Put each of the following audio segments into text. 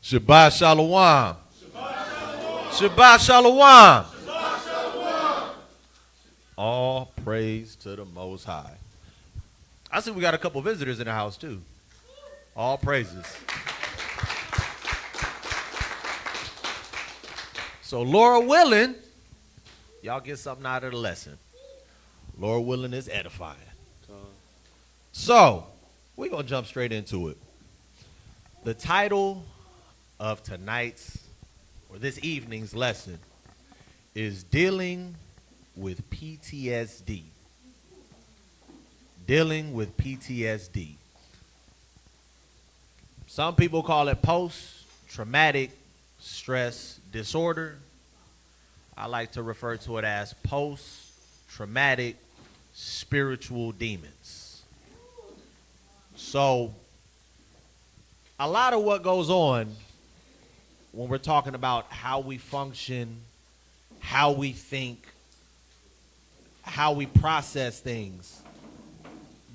Shabbat Shalom. Shabbat Shalom. All praise to the Most High. I see we got a couple visitors in the house too. All praises. So Laura willing, y'all get something out of the lesson. Laura willing is edifying. So we're going to jump straight into it. The title of tonight's or this evening's lesson is Dealing with PTSD. Dealing with PTSD. Some people call it post-traumatic stress disorder. I like to refer to it as post-traumatic spiritual demons. So, a lot of what goes on when we're talking about how we function, how we think, how we process things,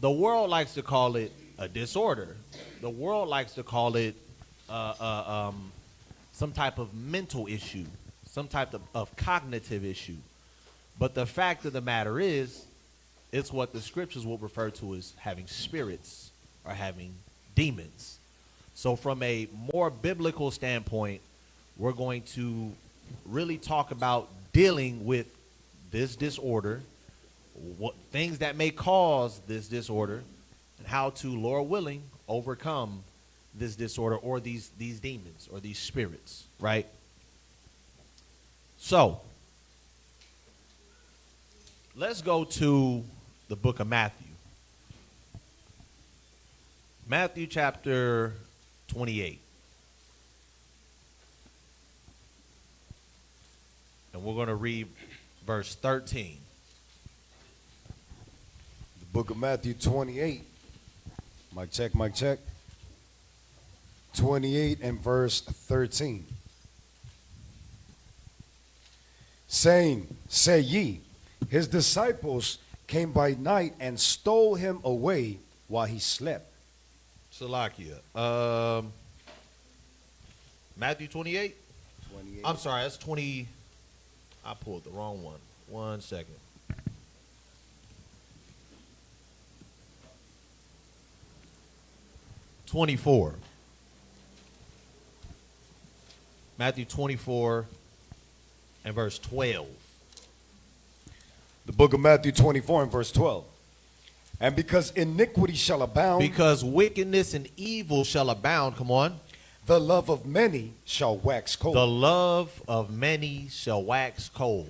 the world likes to call it a disorder. The world likes to call it some type of mental issue, some type of cognitive issue. But the fact of the matter is, it's what the scriptures will refer to as having spirits or having demons. So from a more biblical standpoint, we're going to really talk about dealing with this disorder, what things that may cause this disorder, and how to, Lord willing, overcome this disorder or these demons or these spirits, right? So, let's go to the book of Matthew. Matthew chapter 28. And we're going to read verse 13. The book of Matthew 28. Mic check, mic check. 28 and verse 13. Saying, say ye, his disciples came by night and stole him away while he slept. Salakia. Matthew 28? 28. I'm sorry, that's 20. I pulled the wrong one. 1 second. (24). Matthew 24 and verse 12. The book of Matthew 24 and verse 12. And because iniquity shall abound, Because wickedness and evil shall abound, come on, the love of many shall wax cold. the love of many shall wax cold.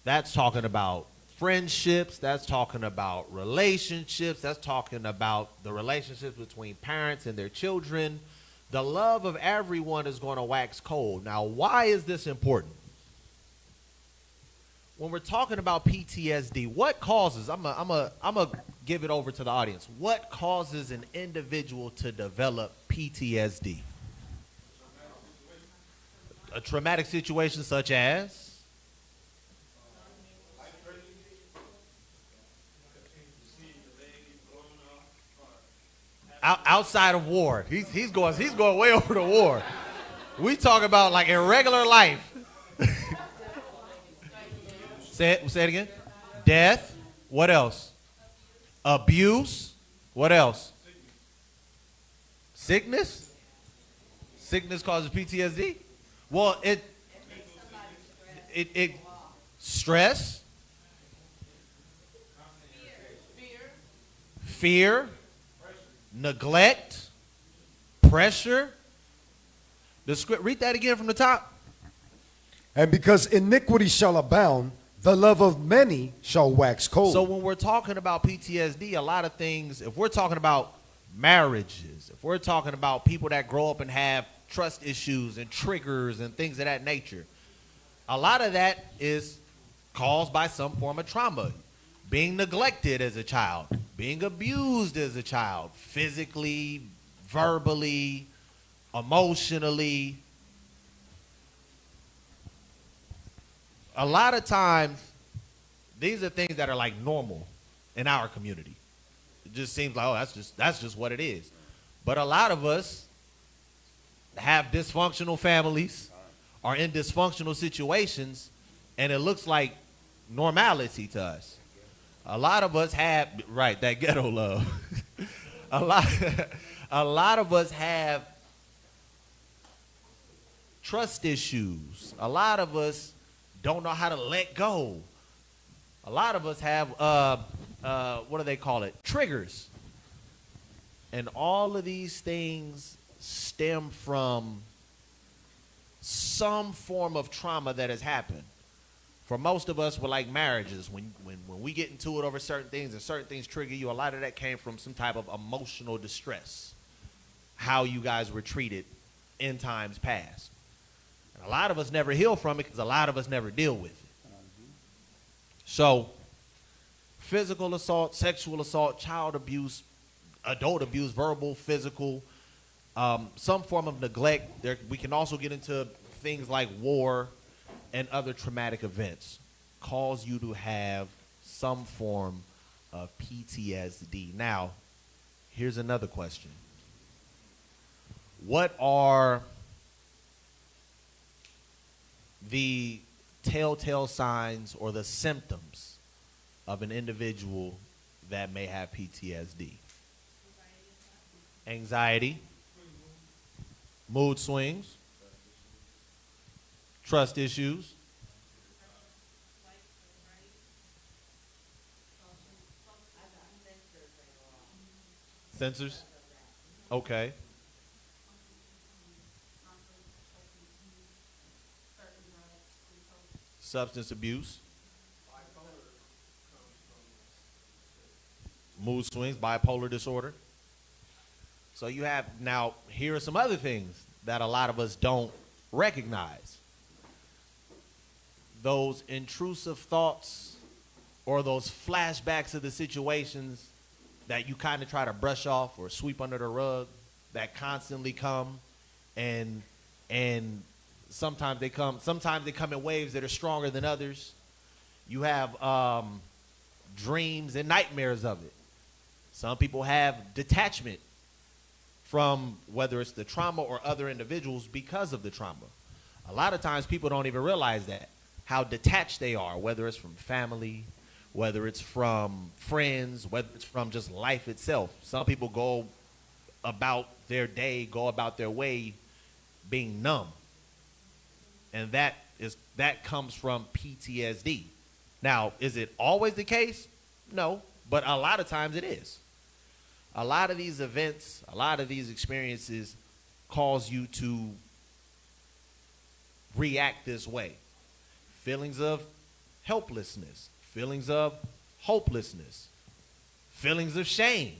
That's talking about friendships. That's talking about relationships. That's talking about the relationships between parents and their children. The love of everyone is going to wax cold. Now, why is this important? When we're talking about PTSD, what causes, I'm gonna give it over to the audience. What causes an individual to develop PTSD? A traumatic situation such as? Outside of war. He's going way over the war. We talk about like in regular life. Say it again. Death. What else? Abuse. What else? Sickness. Sickness causes PTSD. Well, it stress. Fear. Neglect. Pressure. The script. Read that again from the top. And because iniquity shall abound, the love of many shall wax cold. So when we're talking about PTSD, a lot of things, if we're talking about marriages, if we're talking about people that grow up and have trust issues and triggers and things of that nature, a lot of that is caused by some form of trauma. Being neglected as a child, being abused as a child, physically, verbally, emotionally. A lot of times, these are things that are like normal in our community. It just seems like, oh, that's just what it is. But a lot of us, have dysfunctional families, are in dysfunctional situations, and it looks like normality to us. A lot of us have, right, that ghetto love. a lot, a lot of us have trust issues. A lot of us don't know how to let go. A lot of us have, what do they call it? Triggers. And all of these things stem from some form of trauma that has happened. For most of us, we're like marriages. When we get into it over certain things and certain things trigger you, a lot of that came from some type of emotional distress. How you guys were treated in times past. And a lot of us never heal from it because a lot of us never deal with it. So, physical assault, sexual assault, child abuse, adult abuse, verbal, physical, some form of neglect. We can also get into things like war and other traumatic events cause you to have some form of PTSD. Now, here's another question. What are the telltale signs or the symptoms of an individual that may have PTSD? Anxiety, mood swings, trust issues, sensors. Okay. Substance abuse, mood swings, bipolar disorder. So you have, now here are some other things that a lot of us don't recognize. Those intrusive thoughts or those flashbacks of the situations that you kind of try to brush off or sweep under the rug that constantly come, and sometimes they come in waves that are stronger than others. You have dreams and nightmares of it. Some people have detachment from whether it's the trauma or other individuals because of the trauma. A lot of times people don't even realize that, how detached they are, whether it's from family, whether it's from friends, whether it's from just life itself. Some people go about their day, go about their way being numb. And that comes from PTSD. Now, is it always the case? No, but a lot of times it is. A lot of these events, a lot of these experiences cause you to react this way. Feelings of helplessness, feelings of hopelessness, feelings of shame.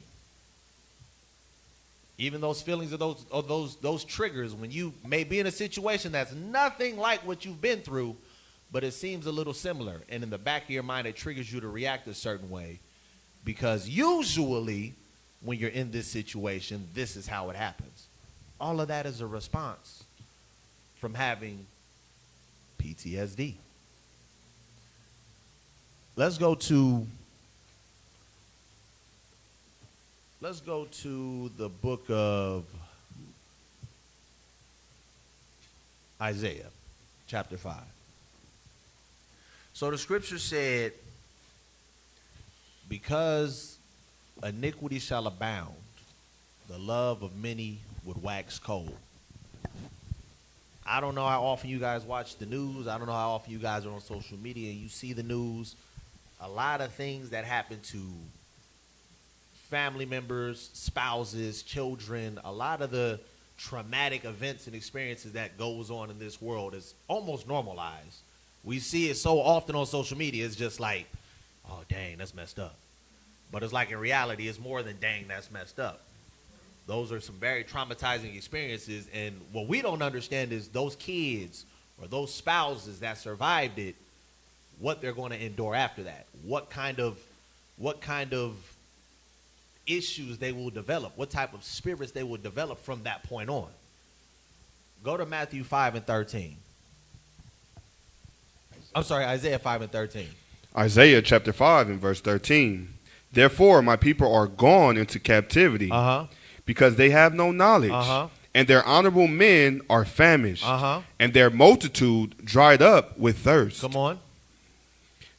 Even those feelings of those triggers when you may be in a situation that's nothing like what you've been through, but it seems a little similar. And in the back of your mind, it triggers you to react a certain way. Because usually when you're in this situation, this is how it happens. All of that is a response from having PTSD. Let's go to the book of Isaiah, chapter 5. So the scripture said, because iniquity shall abound, the love of many would wax cold. I don't know how often you guys watch the news. I don't know how often you guys are on social media and you see the news. A lot of things that happen to family members, spouses, children, a lot of the traumatic events and experiences that goes on in this world is almost normalized. We see it so often on social media, it's just like, oh, dang, that's messed up. But it's like in reality, it's more than dang, that's messed up. Those are some very traumatizing experiences, and what we don't understand is those kids or those spouses that survived it, what they're going to endure after that. What kind of issues they will develop, what type of spirits they will develop from that point on. Go to Matthew 5 and 13. I'm sorry, Isaiah 5 and 13. Isaiah chapter 5 and verse 13. Therefore, my people are gone into captivity because they have no knowledge, and their honorable men are famished, Uh-huh. and their multitude dried up with thirst. Come on.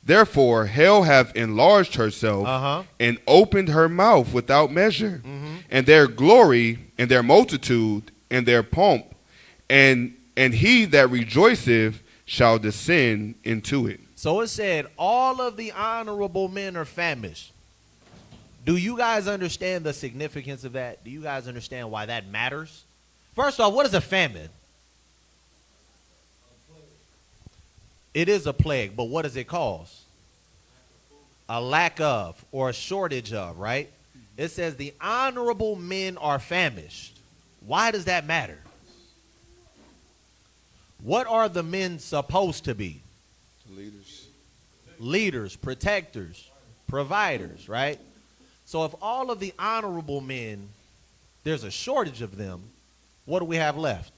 Therefore hell hath enlarged herself, Uh-huh. and opened her mouth without measure. Mm-hmm. And their glory, and their multitude, and their pomp, and he that rejoiceth shall descend into it. So it said all of the honorable men are famished. Do you guys understand the significance of that? Do you guys understand why that matters? First off, what is a famine? It is a plague, but what does it cause? A lack of or a shortage of, right? It says the honorable men are famished. Why does that matter? What are the men supposed to be? Leaders. Leaders, protectors, providers, right? So if all of the honorable men, there's a shortage of them, what do we have left?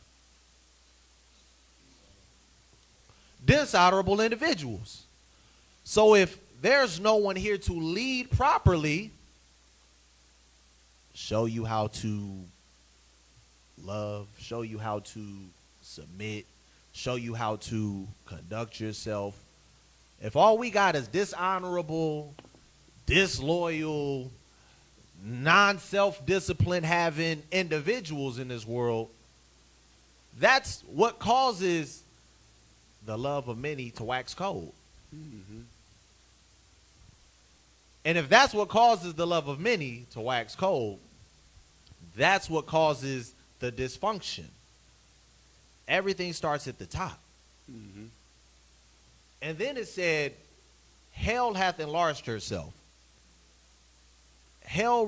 Dishonorable individuals. So if there's no one here to lead properly, show you how to love, show you how to submit, show you how to conduct yourself. If all we got is dishonorable, disloyal, non-self-discipline having individuals in this world, that's what causes the love of many to wax cold. Mm-hmm. And if that's what causes the love of many to wax cold, that's what causes the dysfunction. Everything starts at the top. Mm-hmm. And then it said, hell hath enlarged herself. Hell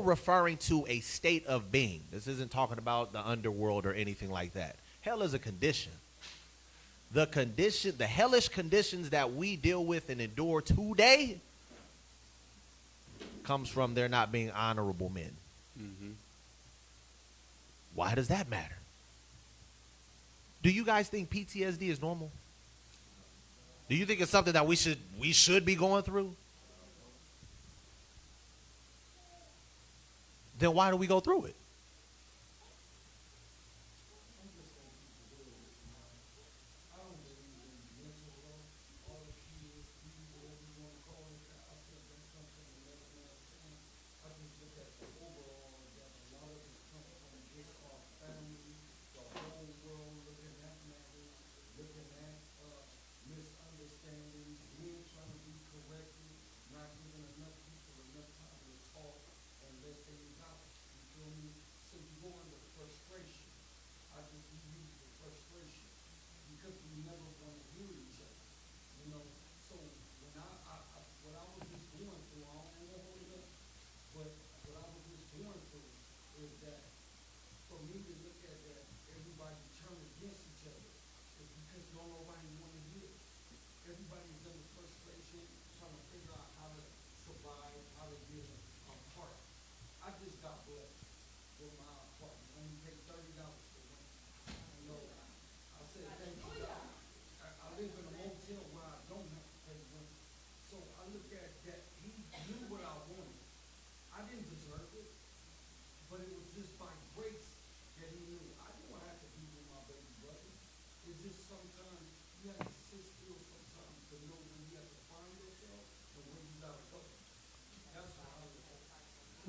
referring to a state of being. This isn't talking about the underworld or anything like that. Hell is a condition. The hellish conditions that we deal with and endure today comes from there not being honorable men. Mm-hmm. Why does that matter? Do you guys think PTSD is normal? Do you think it's something that we should be going through? Then why do we go through it?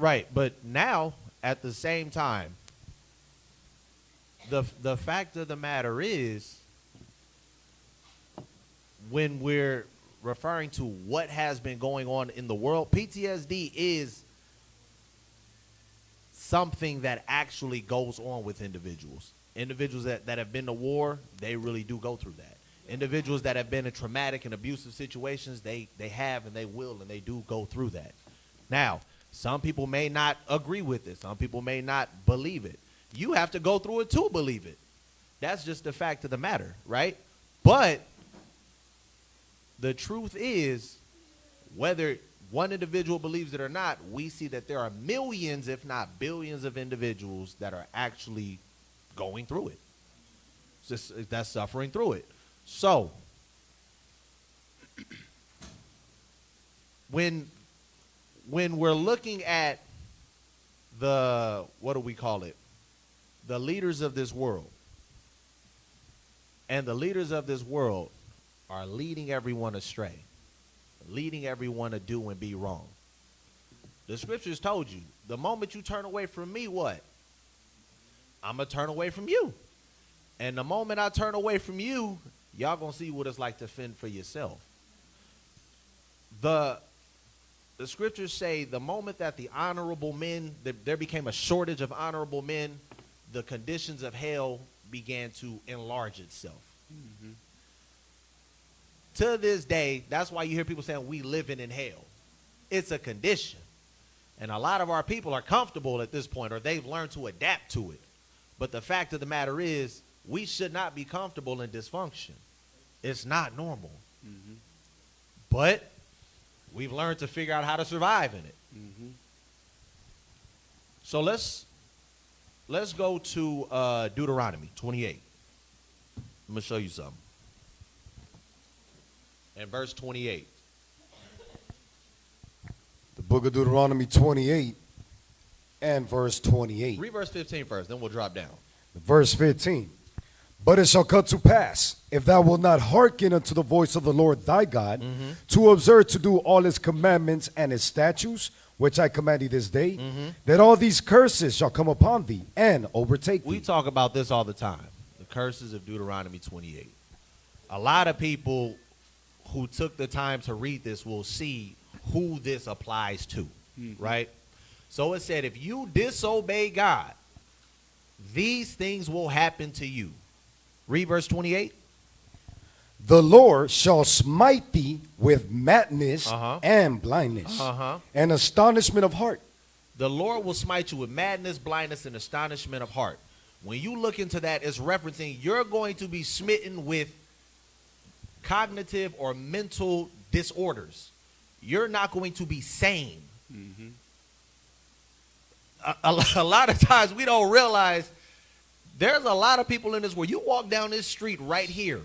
Right, but now at the same time, the fact of the matter is, when we're referring to what has been going on in the world, PTSD is something that actually goes on with individuals. Individuals that have been to war, they really do go through that. Individuals that have been in traumatic and abusive situations, they have and they will and they do go through that. Now, some people may not agree with it. Some people may not believe it. You have to go through it to believe it. That's just the fact of the matter, right? But the truth is, whether one individual believes it or not, we see that there are millions, if not billions, of individuals that are actually going through it. That's suffering through it. So, when we're looking at the, what do we call it? the leaders of this world. And the leaders of this world are leading everyone astray, leading everyone to do and be wrong. The scriptures told you, the moment you turn away from me, what? I'm going to turn away from you. And the moment I turn away from you, y'all going to see what it's like to fend for yourself. The scriptures say the moment that the honorable men, there became a shortage of honorable men, the conditions of hell began to enlarge itself. Mm-hmm. To this day, that's why you hear people saying we living in hell. It's a condition. And a lot of our people are comfortable at this point, or they've learned to adapt to it. But the fact of the matter is, we should not be comfortable in dysfunction. It's not normal. Mm-hmm. But we've learned to figure out how to survive in it. Mm-hmm. So let's go to Deuteronomy 28. I'm going to show you something. And verse 28. The book of Deuteronomy 28 and verse 28. Read verse 15 first, then we'll drop down. Verse 15. But it shall come to pass, if thou wilt not hearken unto the voice of the Lord thy God, to observe to do all his commandments and his statutes, which I command thee this day, that all these curses shall come upon thee and overtake thee. We talk about this all the time, the curses of Deuteronomy 28. A lot of people who took the time to read this will see who this applies to, right? So it said, if you disobey God, these things will happen to you. Read verse 28. The Lord shall smite thee with madness and blindness and astonishment of heart. The Lord will smite you with madness, blindness, and astonishment of heart. When you look into that, it's referencing you're going to be smitten with cognitive or mental disorders. You're not going to be sane. Mm-hmm. A lot of times we don't realize there's a lot of people in this world. You walk down this street right here,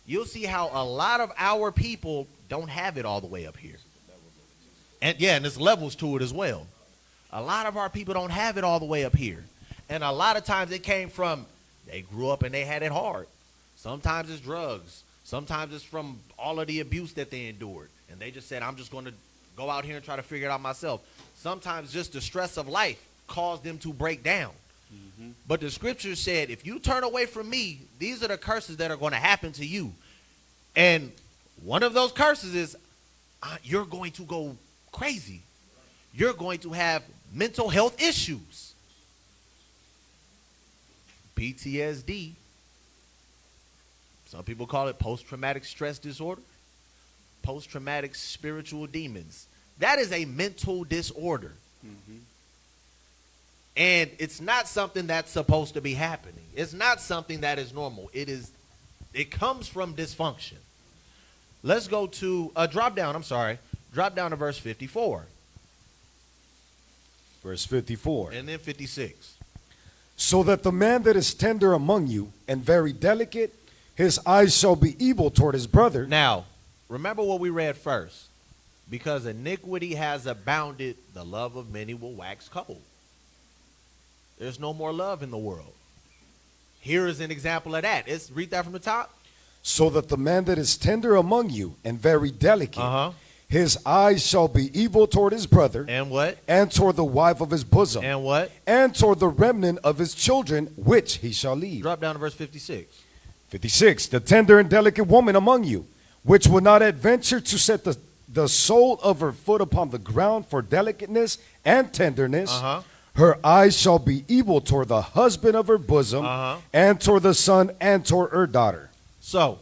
you'll see how a lot of our people don't have it all the way up here. And yeah, and there's levels to it as well. A lot of our people don't have it all the way up here. And a lot of times it came from they grew up and they had it hard. Sometimes it's drugs. Sometimes it's from all of the abuse that they endured. And they just said, I'm just going to go out here and try to figure it out myself. Sometimes just the stress of life caused them to break down. Mm-hmm. But the scripture said, if you turn away from me, these are the curses that are going to happen to you. And one of those curses is you're going to go crazy. You're going to have mental health issues. PTSD. Some people call it post-traumatic stress disorder. Post-traumatic spiritual demons. That is a mental disorder. Mm-hmm. And it's not something that's supposed to be happening. It's not something that is normal. It comes from dysfunction. Let's go to drop down to verse 54. Verse 54. And then 56. So that the man that is tender among you and very delicate, his eyes shall be evil toward his brother. Now, remember what we read first. Because iniquity has abounded, the love of many will wax cold. There's no more love in the world. Here is an example of that. Read that from the top. So that the man that is tender among you and very delicate, his eyes shall be evil toward his brother. And what? And toward the wife of his bosom. And what? And toward the remnant of his children, which he shall leave. Drop down to verse 56. 56. The tender and delicate woman among you, which will not adventure to set the sole of her foot upon the ground for delicateness and tenderness. Her eyes shall be evil toward the husband of her bosom, and toward the son, and toward her daughter. So,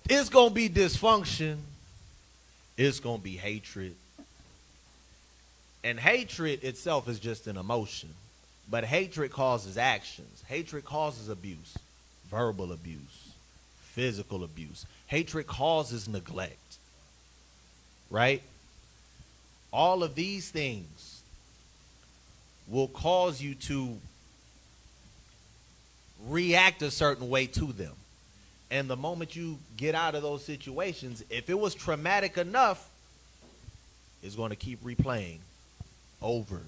it's going to be dysfunction. It's going to be hatred. And hatred itself is just an emotion. But hatred causes actions. Hatred causes abuse, verbal abuse, physical abuse. Hatred causes neglect. Right? All of these things will cause you to react a certain way to them. And the moment you get out of those situations, if it was traumatic enough, is going to keep replaying over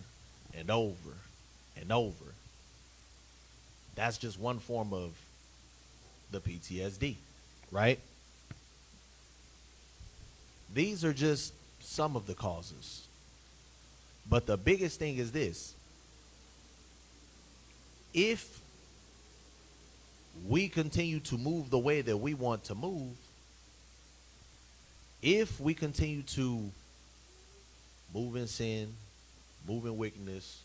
and over and over. That's just one form of the PTSD, right? These are just some of the causes. But the biggest thing is this. If we continue to move the way that we want to move, if we continue to move in sin, move in wickedness,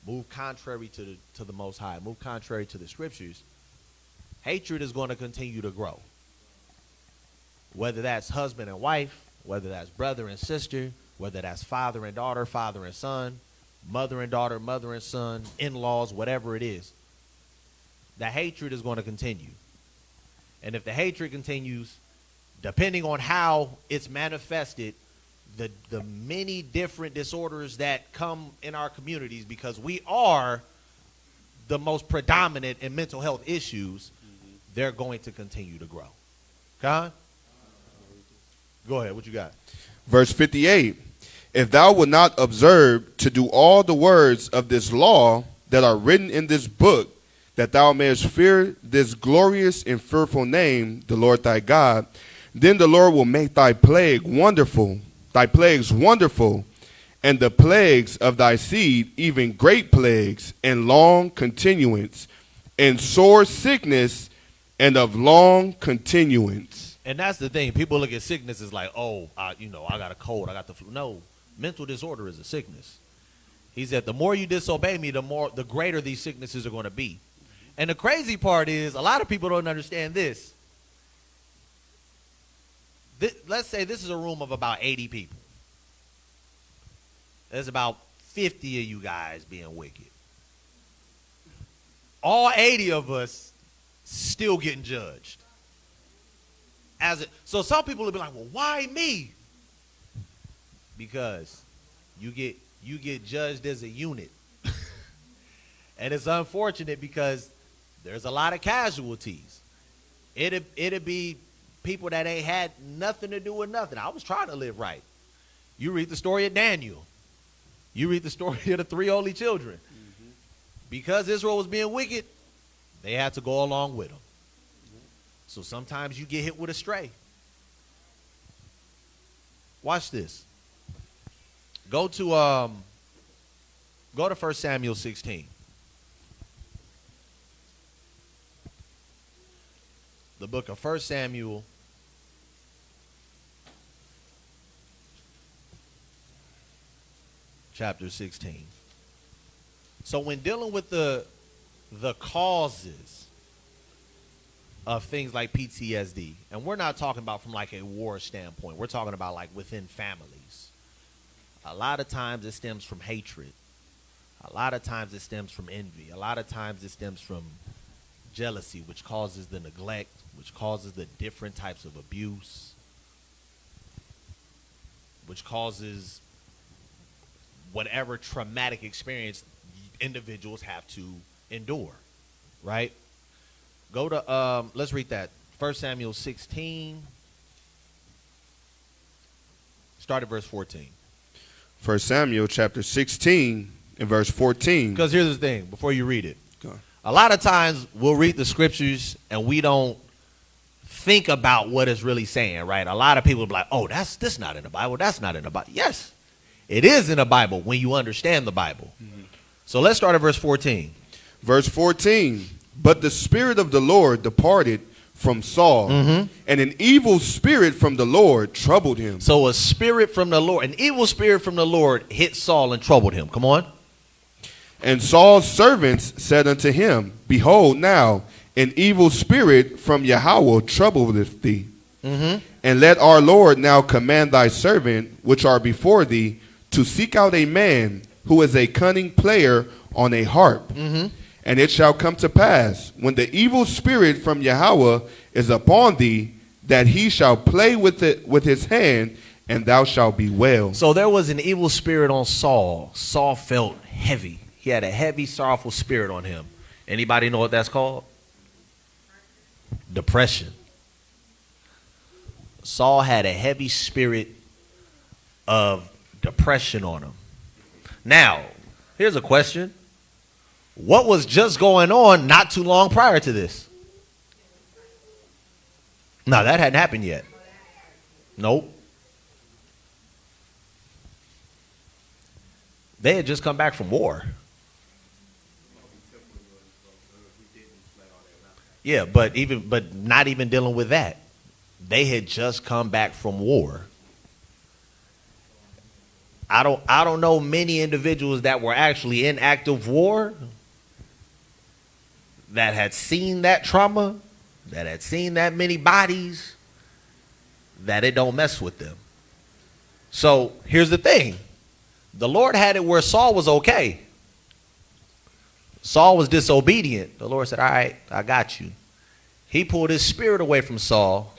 move contrary to the Most High, move contrary to the Scriptures, hatred is going to continue to grow. Whether that's husband and wife, whether that's brother and sister, whether that's father and daughter, father and son, mother and daughter, mother and son, in-laws, whatever it is, the hatred is going to continue. And if the hatred continues, depending on how it's manifested, the many different disorders that come in our communities, because we are the most predominant in mental health issues, they're going to continue to grow. Con? Go ahead. What you got? Verse 58. If thou wilt not observe to do all the words of this law that are written in this book, that thou mayest fear this glorious and fearful name, the Lord thy God, then the Lord will make thy plagues wonderful, and the plagues of thy seed, even great plagues, and long continuance, and sore sickness, and of long continuance. And that's the thing. People look at sickness as like, oh, I got a cold, I got the flu. No, mental disorder is a sickness. He said, the more you disobey me, the greater these sicknesses are going to be. And the crazy part is, a lot of people don't understand this. Let's say this is a room of about 80 people. There's about 50 of you guys being wicked. All 80 of us still getting judged. So some people will be like, well, why me? Because you get judged as a unit. And it's unfortunate because there's a lot of casualties. It'd be people that ain't had nothing to do with nothing. I was trying to live right. You read the story of Daniel. You read the story of the 3 only children. Mm-hmm. Because Israel was being wicked, they had to go along with them. Mm-hmm. So sometimes you get hit with a stray. Watch this. Go to 1 Samuel 16. The book of 1 Samuel, chapter 16. So when dealing with the causes of things like PTSD, and we're not talking about from like a war standpoint, we're talking about like within families. A lot of times it stems from hatred. A lot of times it stems from envy. A lot of times it stems from jealousy, which causes the neglect, which causes the different types of abuse, which causes whatever traumatic experience individuals have to endure, right? Go to, let's read that. 1 Samuel 16, start at verse 14. 1 Samuel chapter 16 and verse 14. Because here's the thing, before you read it. A lot of times we'll read the scriptures and we don't think about what it's really saying, right? A lot of people will be like, oh, this not in the Bible. That's not in the Bible. Yes, it is in the Bible when you understand the Bible. Mm-hmm. So let's start at verse 14. Verse 14. But the Spirit of the Lord departed from Saul, mm-hmm. and an evil spirit from the Lord troubled him. So a spirit from the Lord, an evil spirit from the Lord hit Saul and troubled him. Come on. And Saul's servants said unto him, behold, now an evil spirit from Yahweh troubleth thee. Mm-hmm. And let our Lord now command thy servant, which are before thee, to seek out a man who is a cunning player on a harp. Mm-hmm. And it shall come to pass, when the evil spirit from Yahweh is upon thee, that he shall play with it with his hand, and thou shalt be well. So there was an evil spirit on Saul. Saul felt heavy. He had a heavy, sorrowful spirit on him. Anybody know what that's called? Depression. Saul had a heavy spirit of depression on him. Now, here's a question. What was just going on not too long prior to this? No, that hadn't happened yet. Nope. They had just come back from war. Yeah, but not even dealing with that. They had just come back from war. I don't know many individuals that were actually in active war that had seen that trauma, that had seen that many bodies, that it don't mess with them. So here's the thing. The Lord had it where Saul was okay. Saul was disobedient. The Lord said, all right, I got you. He pulled his spirit away from Saul,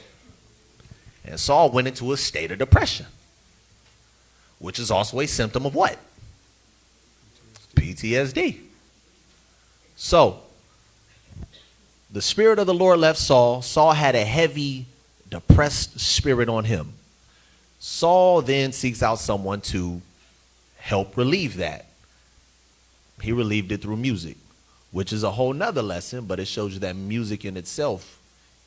and Saul went into a state of depression, which is also a symptom of what? PTSD. So, the spirit of the Lord left Saul. Saul had a heavy, depressed spirit on him. Saul then seeks out someone to help relieve that. He relieved it through music, which is a whole nother lesson, but it shows you that music in itself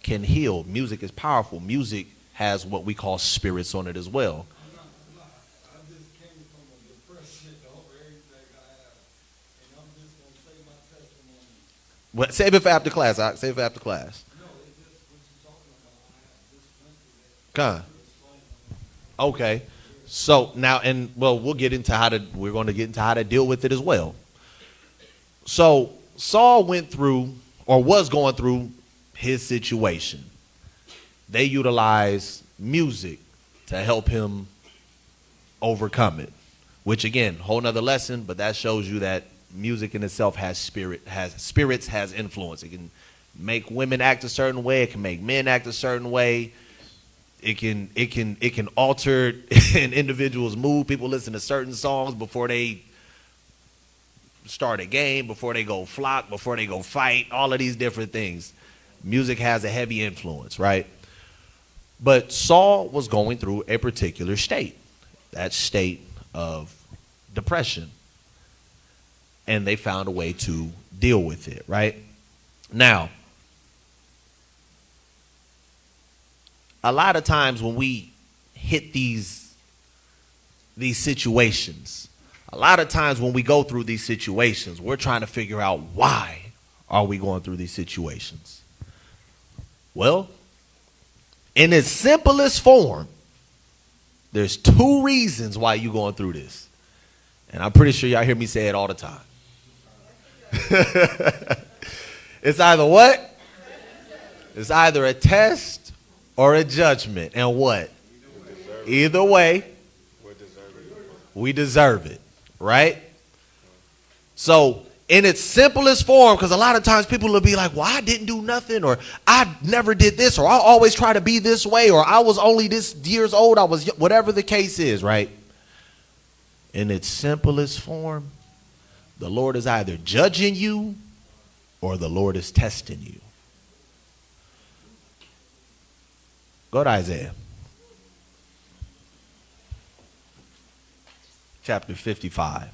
can heal. Music is powerful. Music has what we call spirits on it as well. I just came from a depression over everything I have, and I'm just going to say my testimony. Well, save it for after class. Save it for after class. No, it's just what you're talking about. I have this country that Okay. So now, and well, we're going to get into how to deal with it as well. So Saul went through, or was going through, his situation. They utilized music to help him overcome it, which again, whole nother lesson, but that shows you that music in itself has spirits, has influence. It can make women act a certain way. It can make men act a certain way. It can alter an individual's mood. People listen to certain songs before they start a game, before they go flock, before they go fight, all of these different things. Music has a heavy influence, right? But Saul was going through a particular state, that state of depression. And they found a way to deal with it, right? Now, a lot of times when we hit these situations, a lot of times when we go through these situations, we're trying to figure out why are we going through these situations. Well, in its simplest form, there's two reasons why you're going through this. And I'm pretty sure y'all hear me say it all the time. It's either what? It's either a test or a judgment. And what? Either way, we deserve it, right? So, in its simplest form, because a lot of times people will be like, well, I didn't do nothing, or I never did this, or I always try to be this way, or I was only this years old, I was, whatever the case is, right? In its simplest form, the Lord is either judging you or the Lord is testing you. Go to Isaiah. Chapter 55.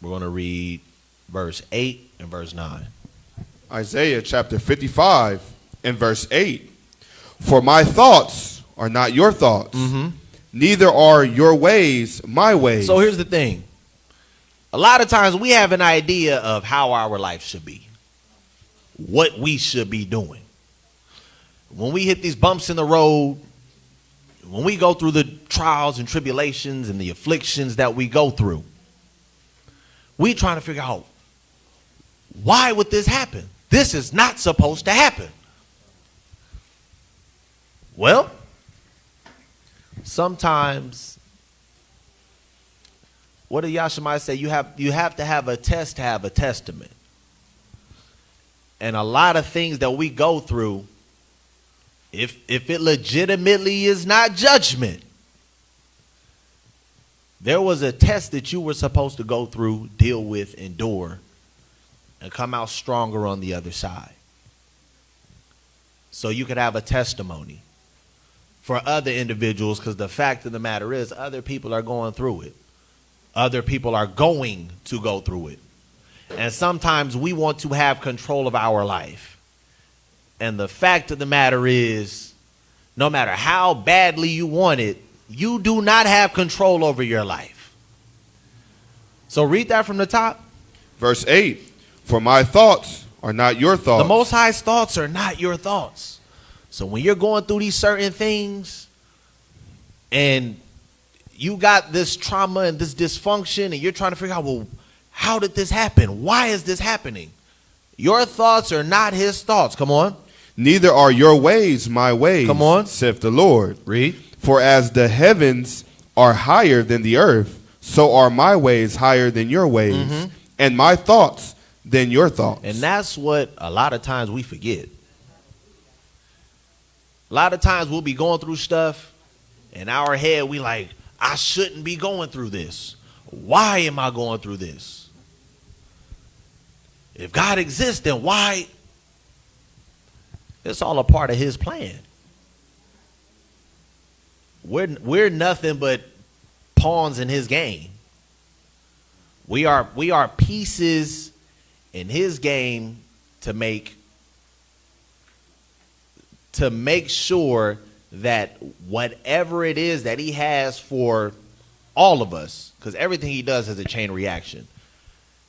We're going to read verse 8 and verse 9. Isaiah chapter 55 and verse 8. For my thoughts are not your thoughts, neither are your ways my ways. So here's the thing. A lot of times we have an idea of how our life should be, what we should be doing. When we hit these bumps in the road, when we go through the trials and tribulations and the afflictions that we go through, we trying to figure out, why would this happen? This is not supposed to happen. Well, sometimes, what did Yashimai say? You have to have a test to have a testament. And a lot of things that we go through, if it legitimately is not judgment, there was a test that you were supposed to go through, deal with, endure, and come out stronger on the other side. So you could have a testimony. for other individuals, because the fact of the matter is other people are going through it. Other people are going to go through it. And sometimes we want to have control of our life. And the fact of the matter is, no matter how badly you want it, you do not have control over your life. So read that from the top. Verse 8, for my thoughts are not your thoughts. The Most High's thoughts are not your thoughts. So when you're going through these certain things and you got this trauma and this dysfunction and you're trying to figure out, well, how did this happen? Why is this happening? Your thoughts are not his thoughts. Come on. Neither are your ways my ways, Come on. saith the Lord. Read. For as the heavens are higher than the earth, so are my ways higher than your ways, and my thoughts than your thoughts. And that's what a lot of times we forget. A lot of times we'll be going through stuff, in our head we like, I shouldn't be going through this. Why am I going through this? If God exists, then why? It's all a part of his plan. We're nothing but pawns in his game. We are pieces in his game to make sure that whatever it is that he has for all of us, because everything he does has a chain reaction.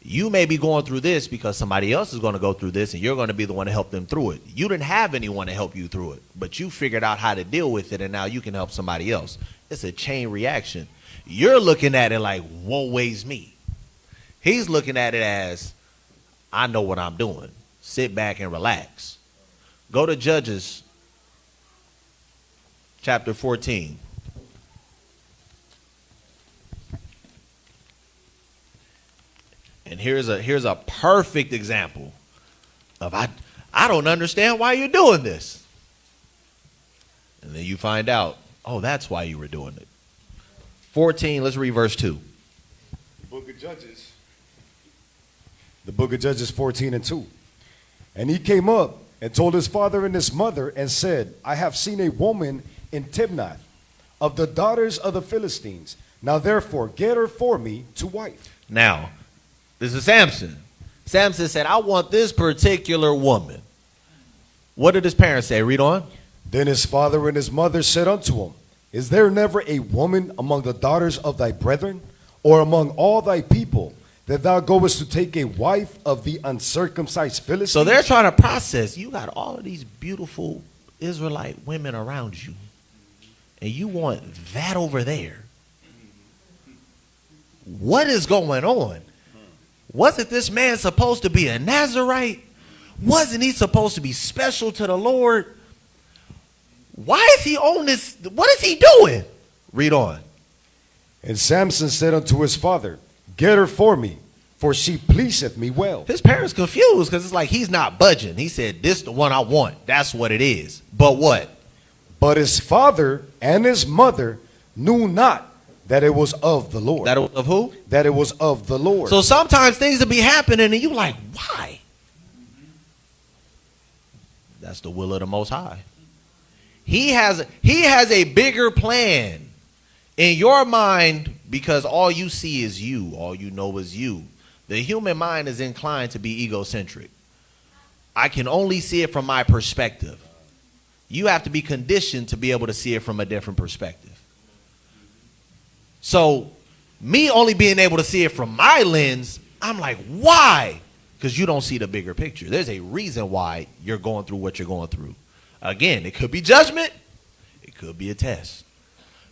You may be going through this because somebody else is going to go through this and you're going to be the one to help them through it. You didn't have anyone to help you through it, but you figured out how to deal with it and now you can help somebody else. It's a chain reaction. You're looking at it like, woe weighs me. He's looking at it as, I know what I'm doing. Sit back and relax. Go to Judges chapter 14. And here's a perfect example of I don't understand why you're doing this. And then you find out, oh, that's why you were doing it. 14, let's read verse 2. The book of Judges. The book of Judges 14:2. And he came up and told his father and his mother and said, I have seen a woman in Timnath of the daughters of the Philistines. Now therefore get her for me to wife. Now, this is Samson. Samson said, I want this particular woman. What did his parents say? Read on. Then his father and his mother said unto him, Is there never a woman among the daughters of thy brethren, or among all thy people, that thou goest to take a wife of the uncircumcised Philistines? So they're trying to process. You got all of these beautiful Israelite women around you, and you want that over there. What is going on? Wasn't this man supposed to be a Nazarite? Wasn't he supposed to be special to the Lord? Why is he on this? What is he doing? Read on. And Samson said unto his father, Get her for me, for she pleaseth me well. His parents confused because it's like he's not budging. He said, this the one I want. That's what it is. But what? But his father and his mother knew not that it was of the Lord. That of who? That it was of the Lord. So sometimes things will be happening and you like, why? That's the will of the Most High. He has a bigger plan in your mind because all you see is you. All you know is you. The human mind is inclined to be egocentric. I can only see it from my perspective. You have to be conditioned to be able to see it from a different perspective. So me only being able to see it from my lens, I'm like, why? Because you don't see the bigger picture. There's a reason why you're going through what you're going through. Again, it could be judgment. It could be a test.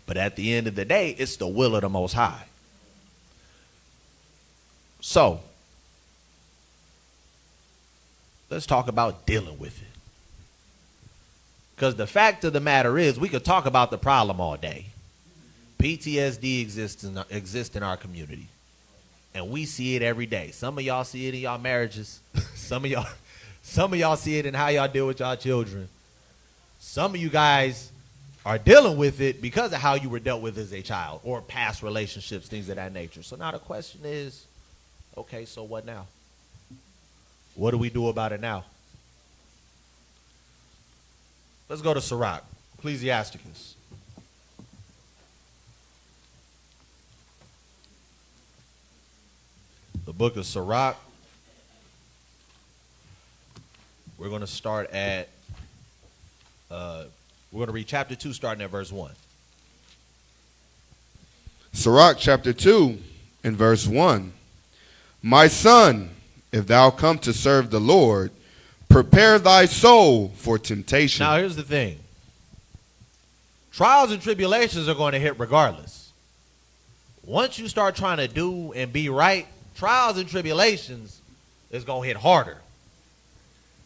But at the end of the day, it's the will of the Most High. So, let's talk about dealing with it. Because the fact of the matter is, we could talk about the problem all day. PTSD exists in our community. And we see it every day. Some of y'all see it in y'all marriages. Some of y'all see it in how y'all deal with y'all children. Some of you guys are dealing with it because of how you were dealt with as a child or past relationships, things of that nature. So now the question is, okay, so what now? What do we do about it now? Let's go to Sirach, Ecclesiasticus. The book of Sirach. We're going to start at, we're going to read chapter 2, starting at verse 1. Sirach chapter 2 and verse 1. My son, if thou come to serve the Lord, prepare thy soul for temptation. Now, here's the thing. Trials and tribulations are going to hit regardless. Once you start trying to do and be right, trials and tribulations is going to hit harder.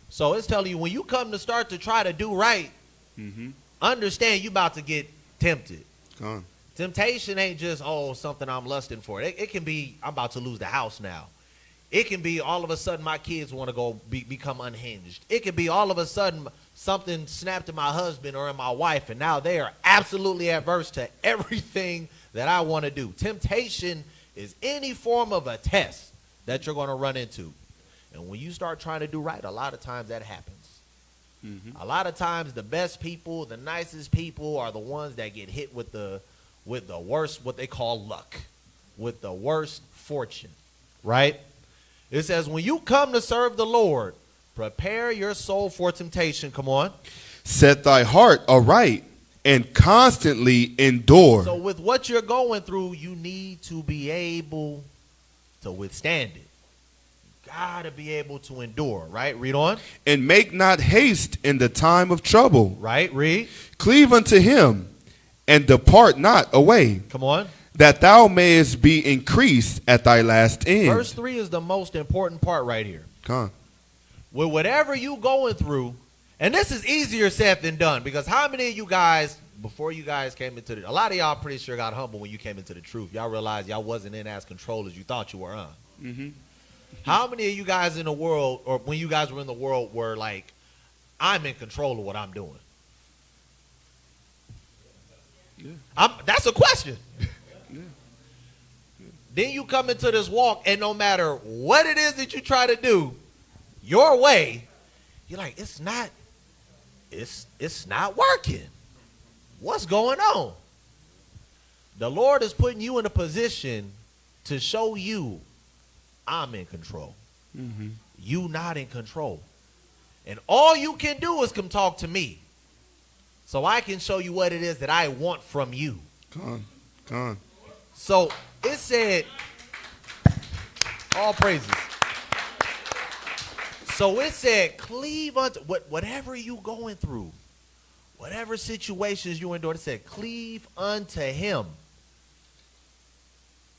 So it's telling you, when you come to start to try to do right, understand you about to get tempted. Come on. Temptation ain't just, something I'm lusting for. It can be, I'm about to lose the house now. It can be all of a sudden my kids want to go become unhinged. It can be all of a sudden something snapped in my husband or in my wife, and now they are absolutely adverse to everything that I want to do. Temptation is any form of a test that you're going to run into. And when you start trying to do right, a lot of times that happens. A lot of times the best people, the nicest people are the ones that get hit with the worst, what they call luck, with the worst fortune, right? It says, when you come to serve the Lord, prepare your soul for temptation. Come on. Set thy heart aright and constantly endure. So with what you're going through, you need to be able to withstand it. Gotta be able to endure, right? Read on. And make not haste in the time of trouble. Right, read. Cleave unto him and depart not away, Come on. that thou mayest be increased at thy last end. Verse 3 is the most important part right here. Come on. With whatever you going through, and this is easier said than done, because how many of you guys, before you guys came into a lot of y'all pretty sure got humble when you came into the truth. Y'all realized y'all wasn't in as control as you thought you were, huh? How many of you guys in the world, or when you guys were in the world, were like, I'm in control of what I'm doing? That's a question. Then you come into this walk, and no matter what it is that you try to do your way, you're like, it's not working. What's going on? The Lord is putting you in a position to show you, I'm in control. You not in control. And all you can do is come talk to me, so I can show you what it is that I want from you. Come on. So it said, all praises. So it said, cleave unto whatever you going through, whatever situations you endure. It said, cleave unto him,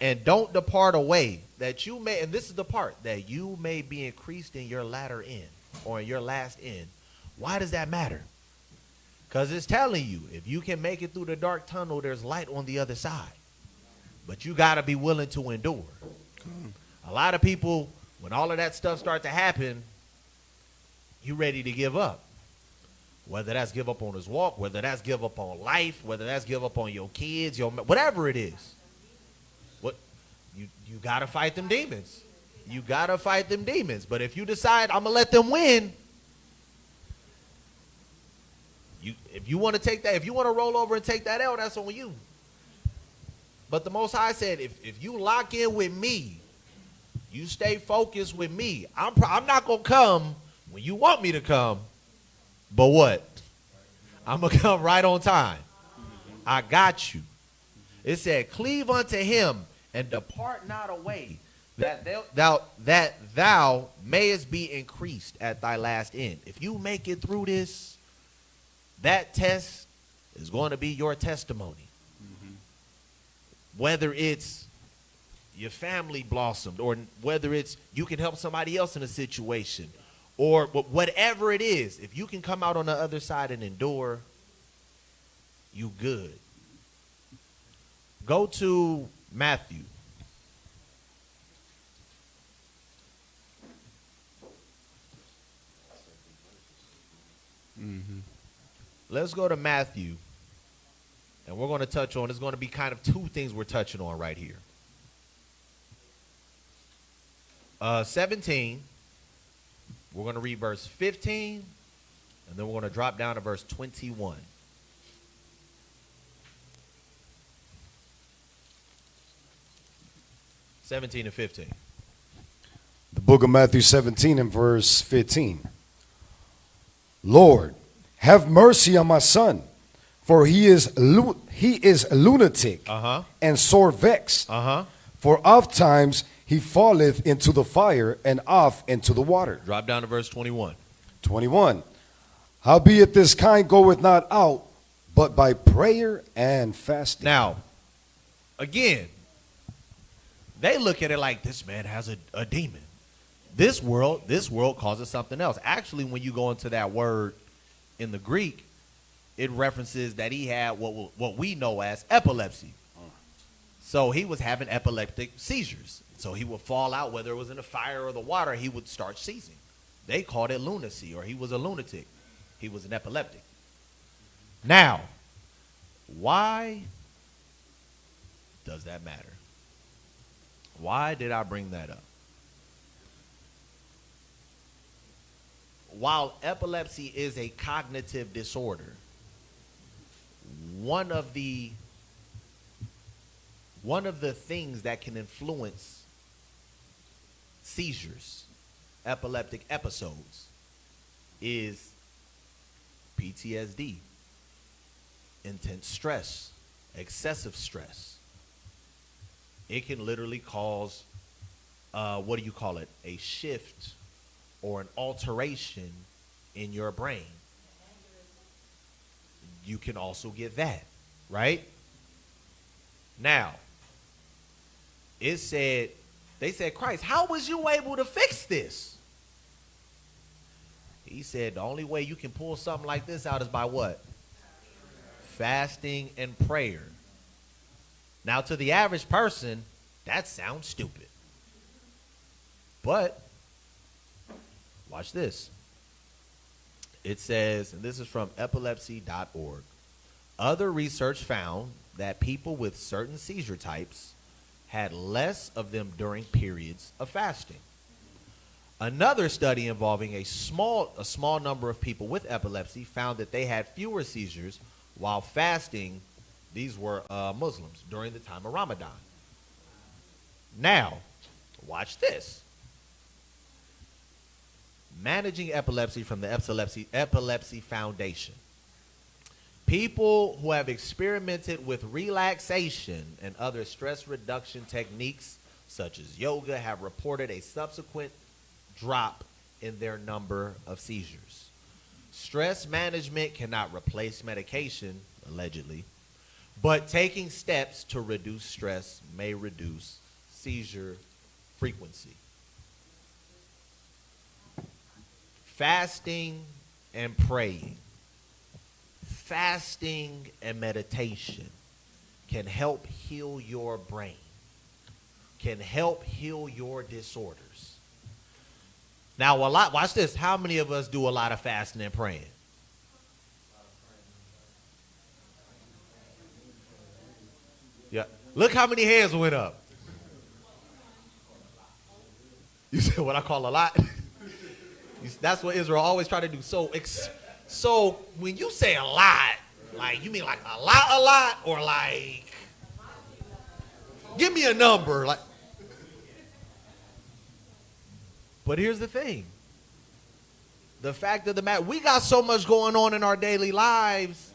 and don't depart away, that you may, and this is the part, that you may be increased in your latter end, or in your last end. Why does that matter? Because it's telling you, if you can make it through the dark tunnel, there's light on the other side. But you got to be willing to endure. A lot of people, when all of that stuff starts to happen, you ready to give up. Whether that's give up on his walk, whether that's give up on life, whether that's give up on your kids, whatever it is. You got to fight them demons. You got to fight them demons. But if you decide, I'm going to let them win, if you want to take that, if you want to roll over and take that L, that's on you. But the Most High said, if you lock in with me, you stay focused with me, I'm not going to come when you want me to come, but what? I'm going to come right on time. I got you. It said, cleave unto him and depart not away, that thou mayest be increased at thy last end. If you make it through this, that test is going to be your testimony. Whether it's your family blossomed, or whether it's you can help somebody else in a situation, or whatever it is, if you can come out on the other side and endure, you good. Go to Matthew. Let's go to Matthew, and we're going to touch on, it's going to be kind of two things we're touching on right here. 17, we're going to read verse 15, and then we're going to drop down to verse 21. (17 and 15). book of Matthew 17 and verse 15. Lord, have mercy on my son, for he is lunatic and sore vexed. For oft times he falleth into the fire and oft into the water. Drop down to verse 21. 21. Howbeit this kind goeth not out, but by prayer and fasting. Now, again, they look at it like this man has a demon. This world causes something else. Actually, when you go into that word in the Greek, it references that he had what we know as epilepsy. So he was having epileptic seizures. So he would fall out, whether it was in the fire or the water, he would start seizing. They called it lunacy, or he was a lunatic. He was an epileptic. Now, why does that matter? Why did I bring that up? While epilepsy is a cognitive disorder, one of the things that can influence seizures, epileptic episodes, is PTSD, intense stress, excessive stress. It can literally cause, a shift or an alteration in your brain. You can also get that, right? Now, they said, Christ, how was you able to fix this? He said, the only way you can pull something like this out is by what? Fasting and prayer. Now, to the average person, that sounds stupid. But, watch this. It says, and this is from epilepsy.org, other research found that people with certain seizure types had less of them during periods of fasting. Another study involving a small number of people with epilepsy found that they had fewer seizures while fasting. These were Muslims during the time of Ramadan. Now, watch this. Managing epilepsy from the Epilepsy Foundation. People who have experimented with relaxation and other stress reduction techniques, such as yoga, have reported a subsequent drop in their number of seizures. Stress management cannot replace medication, allegedly, but taking steps to reduce stress may reduce seizure frequency. Fasting and praying, fasting and meditation can help heal your brain, can help heal your disorders. Now, watch this. How many of us do a lot of fasting and praying? Yeah. Look how many hands went up. You said what I call a lot? That's what Israel always try to do. So when you say a lot, like you mean like a lot, or like, give me a number, like. But here's the thing. The fact of the matter, we got so much going on in our daily lives.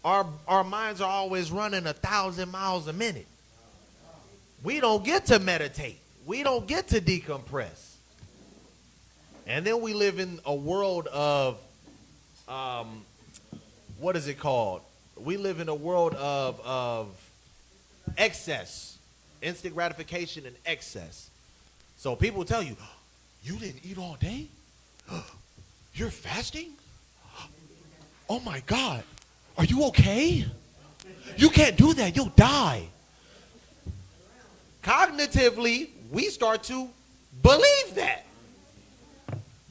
Our minds are always running 1,000 miles a minute. We don't get to meditate. We don't get to decompress. And then we live in a world of, what is it called? We live in a world of excess, instant gratification and excess. So people tell you, you didn't eat all day? You're fasting? Oh my God. Are you okay? You can't do that. You'll die. Cognitively, we start to believe that.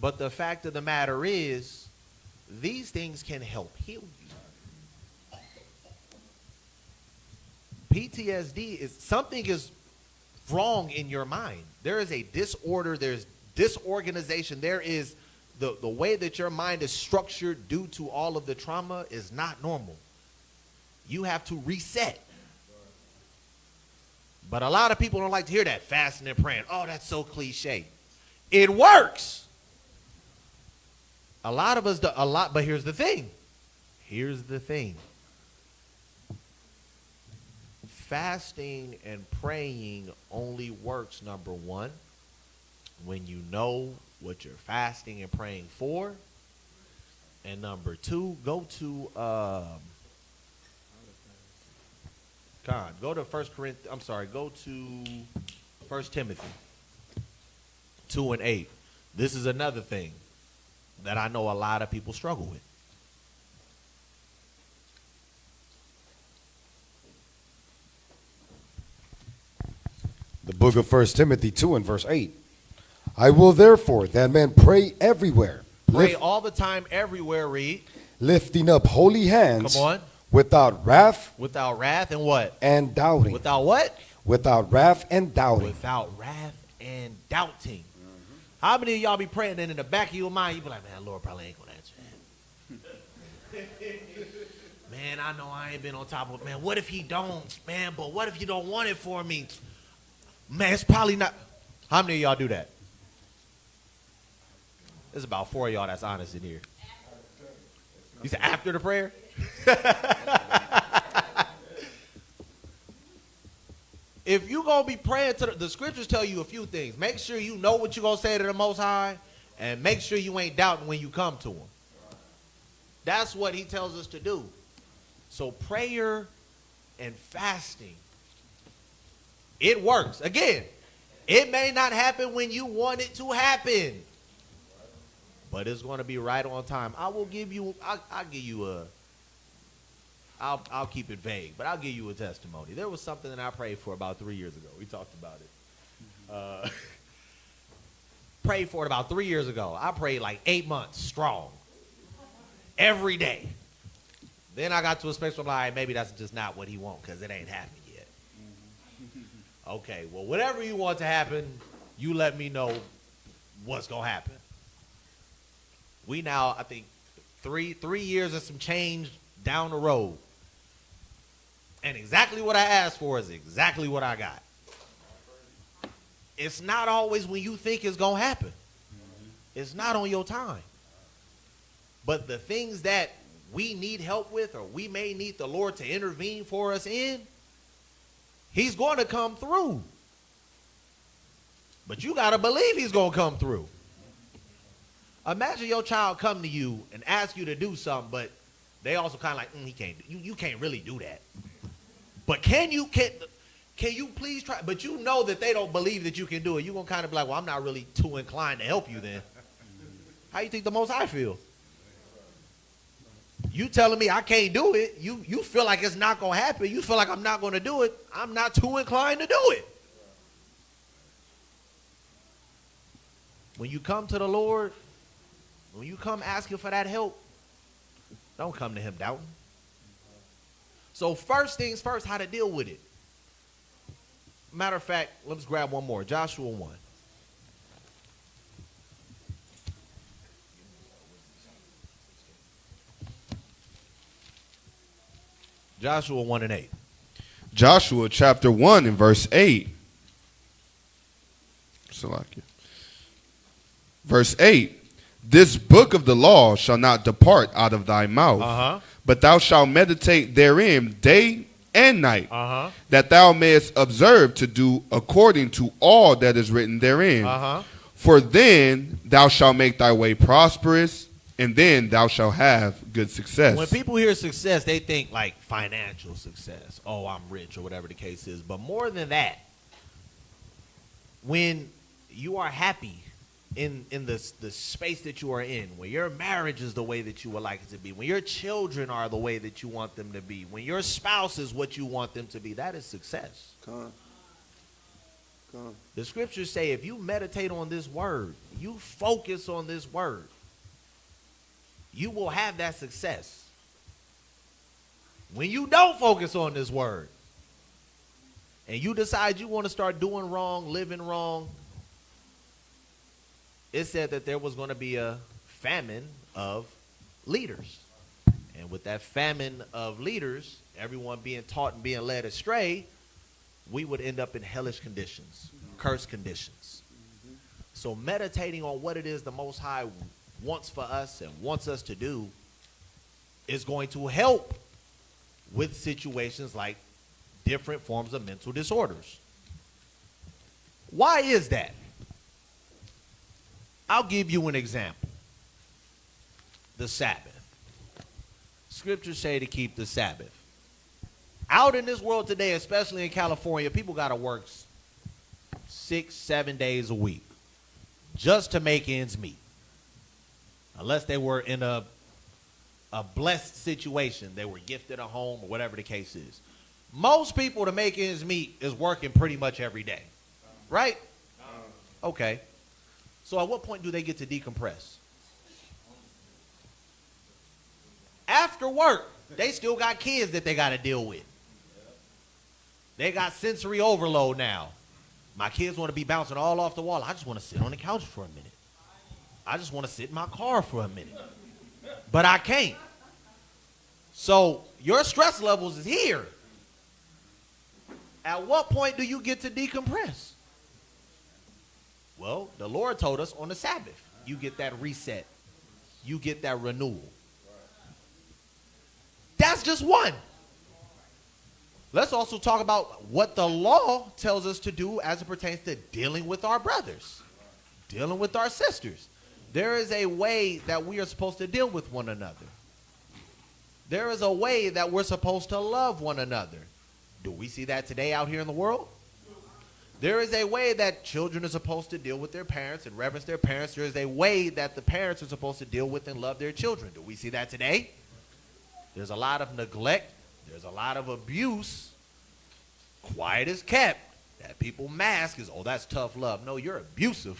But the fact of the matter is, these things can help heal you. PTSD is something is wrong in your mind. There is a disorder, there's disorganization, there is the way that your mind is structured due to all of the trauma is not normal. You have to reset. But a lot of people don't like to hear that, fasting and praying. Oh, that's so cliche. It works. A lot of us do, but here's the thing. Here's the thing. Fasting and praying only works, number one, when you know what you're fasting and praying for. And number two, go to go to 1 Timothy 2:8. This is another thing that I know a lot of people struggle with. The book of 1 Timothy 2 and verse 8. I will therefore that men pray everywhere. Pray all the time, everywhere, read. Lifting up holy hands. Come on. Without wrath. Without wrath and what? And doubting. Without what? Without wrath and doubting. Without wrath and doubting. How many of y'all be praying and in the back of your mind you be like, man, Lord probably ain't gonna answer that. Man, I know I ain't been on top of it. Man, what if he don't? Man, but what if you don't want it for me? Man, it's probably not. How many of y'all do that? There's about 4 of y'all that's honest in here. You said after the prayer? If you going to be praying to the scriptures tell you a few things. Make sure you know what you're going to say to the Most High, and make sure you ain't doubting when you come to him. That's what he tells us to do. So prayer and fasting, it works. Again, it may not happen when you want it to happen, but it's going to be right on time. I'll give you I'll keep it vague, but I'll give you a testimony. There was something that I prayed for about 3 years ago. We talked about it. Prayed for it about 3 years ago. I prayed like 8 months strong. Every day. Then I got to a space where I'm like, maybe that's just not what he wants because it ain't happened yet. Okay, well, whatever you want to happen, you let me know what's going to happen. We now, I think, three years and some change down the road. And exactly what I asked for is exactly what I got. It's not always when you think it's going to happen. It's not on your time. But the things that we need help with, or we may need the Lord to intervene for us in, he's going to come through. But you got to believe he's going to come through. Imagine your child come to you and ask you to do something, but they also kind of like, he can't. You can't really do that. But can you please try? But you know that they don't believe that you can do it. You're going to kind of be like, well, I'm not really too inclined to help you then. How you think the Most High feel? You telling me I can't do it. You feel like it's not going to happen. You feel like I'm not going to do it. I'm not too inclined to do it. When you come to the Lord, when you come asking for that help, don't come to him doubting. So first things first, how to deal with it. Matter of fact, let's grab one more. Joshua 1. Joshua 1 and 8. Joshua chapter 1 and verse 8. Verse 8. This book of the law shall not depart out of thy mouth, but thou shalt meditate therein day and night, that thou mayest observe to do according to all that is written therein. For then thou shalt make thy way prosperous, and then thou shalt have good success. When people hear success, they think like financial success. Oh, I'm rich, or whatever the case is. But more than that, when you are happy in the space that you are in, when your marriage is the way that you would like it to be, when your children are the way that you want them to be, when your spouse is what you want them to be, that is success. Come on. The scriptures say if you meditate on this word, you focus on this word, you will have that success. When you don't focus on this word and you decide you want to start doing wrong, living wrong, it said that there was going to be a famine of leaders. And with that famine of leaders, everyone being taught and being led astray, we would end up in hellish conditions, cursed conditions. So meditating on what it is the Most High wants for us and wants us to do is going to help with situations like different forms of mental disorders. Why is that? I'll give you an example. The Sabbath. Scriptures say to keep the Sabbath. Out in this world today, especially in California, people got to work 6-7 days a week just to make ends meet. Unless they were in a blessed situation, they were gifted a home or whatever the case is. Most people to make ends meet is working pretty much every day, right? Okay. So at what point do they get to decompress? After work, they still got kids that they got to deal with. They got sensory overload now. My kids want to be bouncing all off the wall. I just want to sit on the couch for a minute. I just want to sit in my car for a minute. But I can't. So your stress levels is here. At what point do you get to decompress? Well, the Lord told us on the Sabbath, you get that reset. You get that renewal. That's just one. Let's also talk about what the law tells us to do as it pertains to dealing with our brothers, dealing with our sisters. There is a way that we are supposed to deal with one another. There is a way that we're supposed to love one another. Do we see that today out here in the world? There is a way that children are supposed to deal with their parents and reverence their parents. There is a way that the parents are supposed to deal with and love their children. Do we see that today? There's a lot of neglect. There's a lot of abuse. Quiet is kept. That people mask is, oh, that's tough love. No, you're abusive.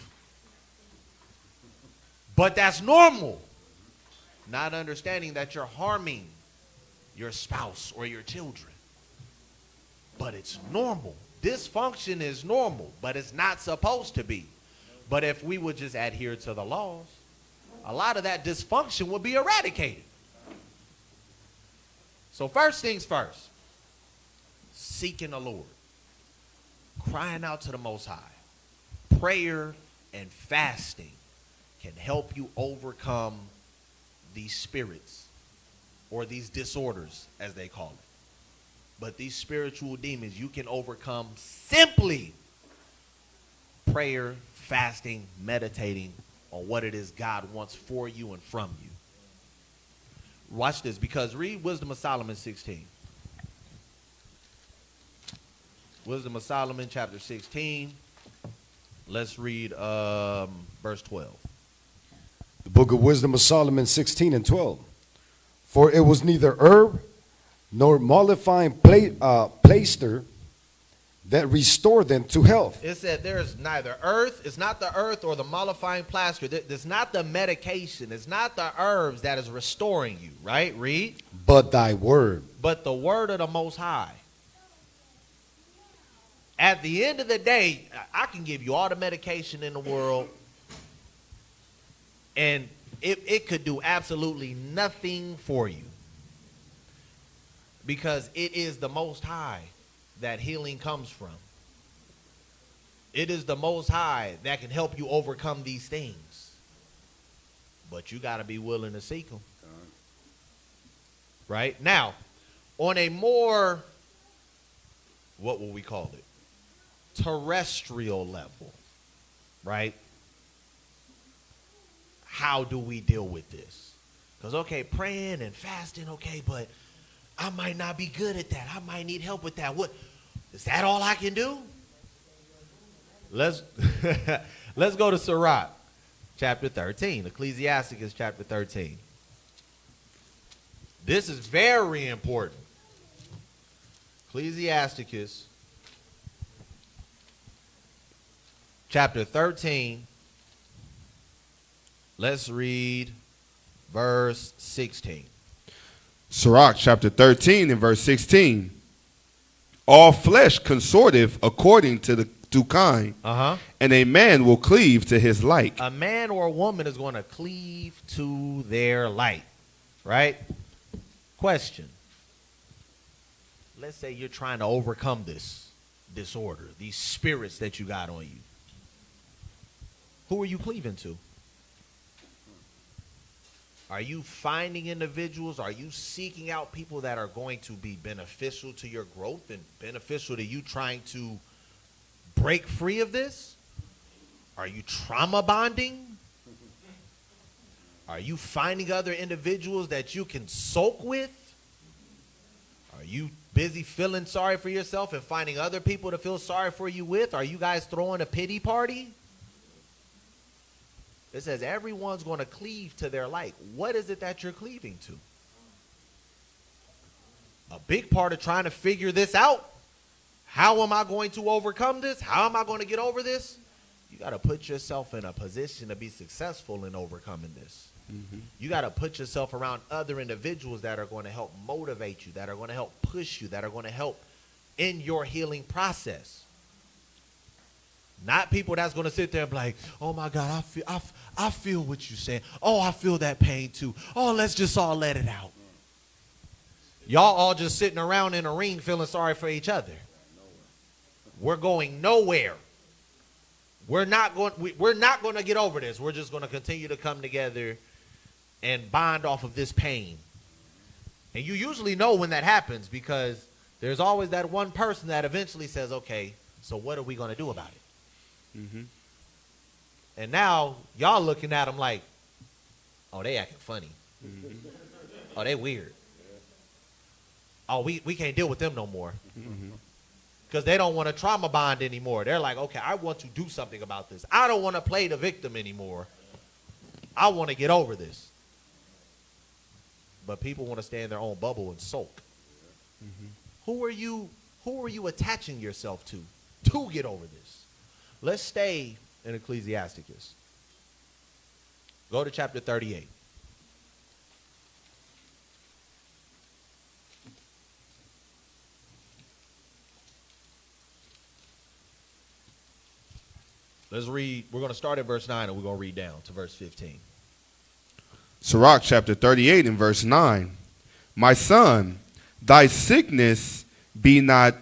But that's normal. Not understanding that you're harming your spouse or your children. But it's normal. Dysfunction is normal, but it's not supposed to be. But if we would just adhere to the laws, a lot of that dysfunction would be eradicated. So first things first, seeking the Lord, crying out to the Most High. Prayer and fasting can help you overcome these spirits or these disorders, as they call it. But these spiritual demons, you can overcome simply prayer, fasting, meditating on what it is God wants for you and from you. Watch this, because read Wisdom of Solomon 16. Wisdom of Solomon chapter 16. Let's read verse 12. The book of Wisdom of Solomon 16 and 12. For it was neither herb nor mollifying plaister that restored them to health. It said there's neither earth, it's not the earth or the mollifying plaster. It's not the medication, it's not the herbs that is restoring you, right? Read. But thy word. But the word of the Most High. At the end of the day, I can give you all the medication in the world, and it could do absolutely nothing for you. Because it is the Most High that healing comes from. It is the Most High that can help you overcome these things. But you got to be willing to seek them. Right? Now, on a more, what will we call it? Terrestrial level. Right? How do we deal with this? Because, okay, praying and fasting, okay, but I might not be good at that. I might need help with that. What is that all I can do? Let's go to Sirach, chapter 13. Ecclesiasticus chapter 13. This is very important. Ecclesiasticus chapter 13. Let's read verse 16. Sirach chapter 13 and verse 16. All flesh consorteth according to kind, and a man will cleave to his like. A man or a woman is going to cleave to their like, right? Question. Let's say you're trying to overcome this disorder, these spirits that you got on you. Who are you cleaving to? Are you finding individuals? Are you seeking out people that are going to be beneficial to your growth and beneficial to you trying to break free of this? Are you trauma bonding? Are you finding other individuals that you can soak with? Are you busy feeling sorry for yourself and finding other people to feel sorry for you with? Are you guys throwing a pity party? It says everyone's going to cleave to their like. What is it that you're cleaving to? A big part of trying to figure this out, how am I going to overcome this? How am I going to get over this? You got to put yourself in a position to be successful in overcoming this. Mm-hmm. You got to put yourself around other individuals that are going to help motivate you, that are going to help push you, that are going to help in your healing process. Not people that's going to sit there and be like, oh my God, I feel what you're saying. Oh, I feel that pain too. Oh, let's just all let it out. Y'all all just sitting around in a ring feeling sorry for each other. We're going nowhere. We're not going to get over this. We're just going to continue to come together and bond off of this pain. And you usually know when that happens because there's always that one person that eventually says, okay, so what are we going to do about it? Mm-hmm. And now y'all looking at them like, oh, they acting funny. Mm-hmm. Oh, they weird. Oh, we can't deal with them no more. Because they don't want to trauma bond anymore. They're like, okay, I want to do something about this. I don't want to play the victim anymore. I want to get over this. But people want to stay in their own bubble and sulk. Mm-hmm. Who are you attaching yourself to get over this? Let's stay in Ecclesiasticus. Go to chapter 38. Let's read. We're going to start at verse 9 and we're going to read down to verse 15. Sirach chapter 38 and verse 9. My son, thy sickness be not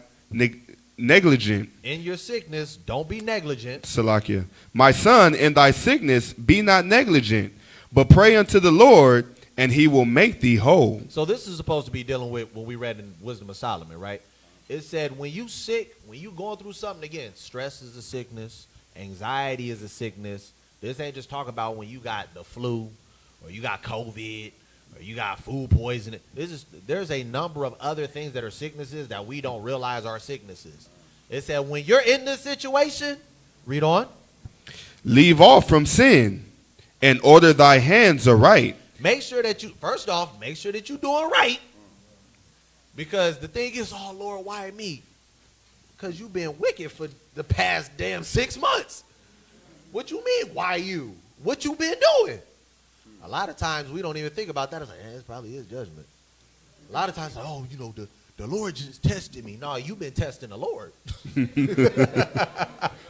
negligent. In your sickness, don't be negligent. Salakia. My son, in thy sickness be not negligent, but pray unto the Lord, and he will make thee whole. So this is supposed to be dealing with what we read in Wisdom of Solomon, right? It said when you sick, when you going through something, again, stress is a sickness, anxiety is a sickness. This ain't just talking about when you got the flu or you got COVID or you got food poisoning. There's a number of other things that are sicknesses that we don't realize are sicknesses. It said when you're in this situation, read on. Leave off from sin and order thy hands aright. Make sure that first off, make sure that you're doing right. Because the thing is, oh, Lord, why me? Because you've been wicked for the past damn 6 months. What you mean, why you? What you been doing? A lot of times we don't even think about that. It's like, it probably is judgment. A lot of times, oh, the Lord just tested me. No, you've been testing the Lord.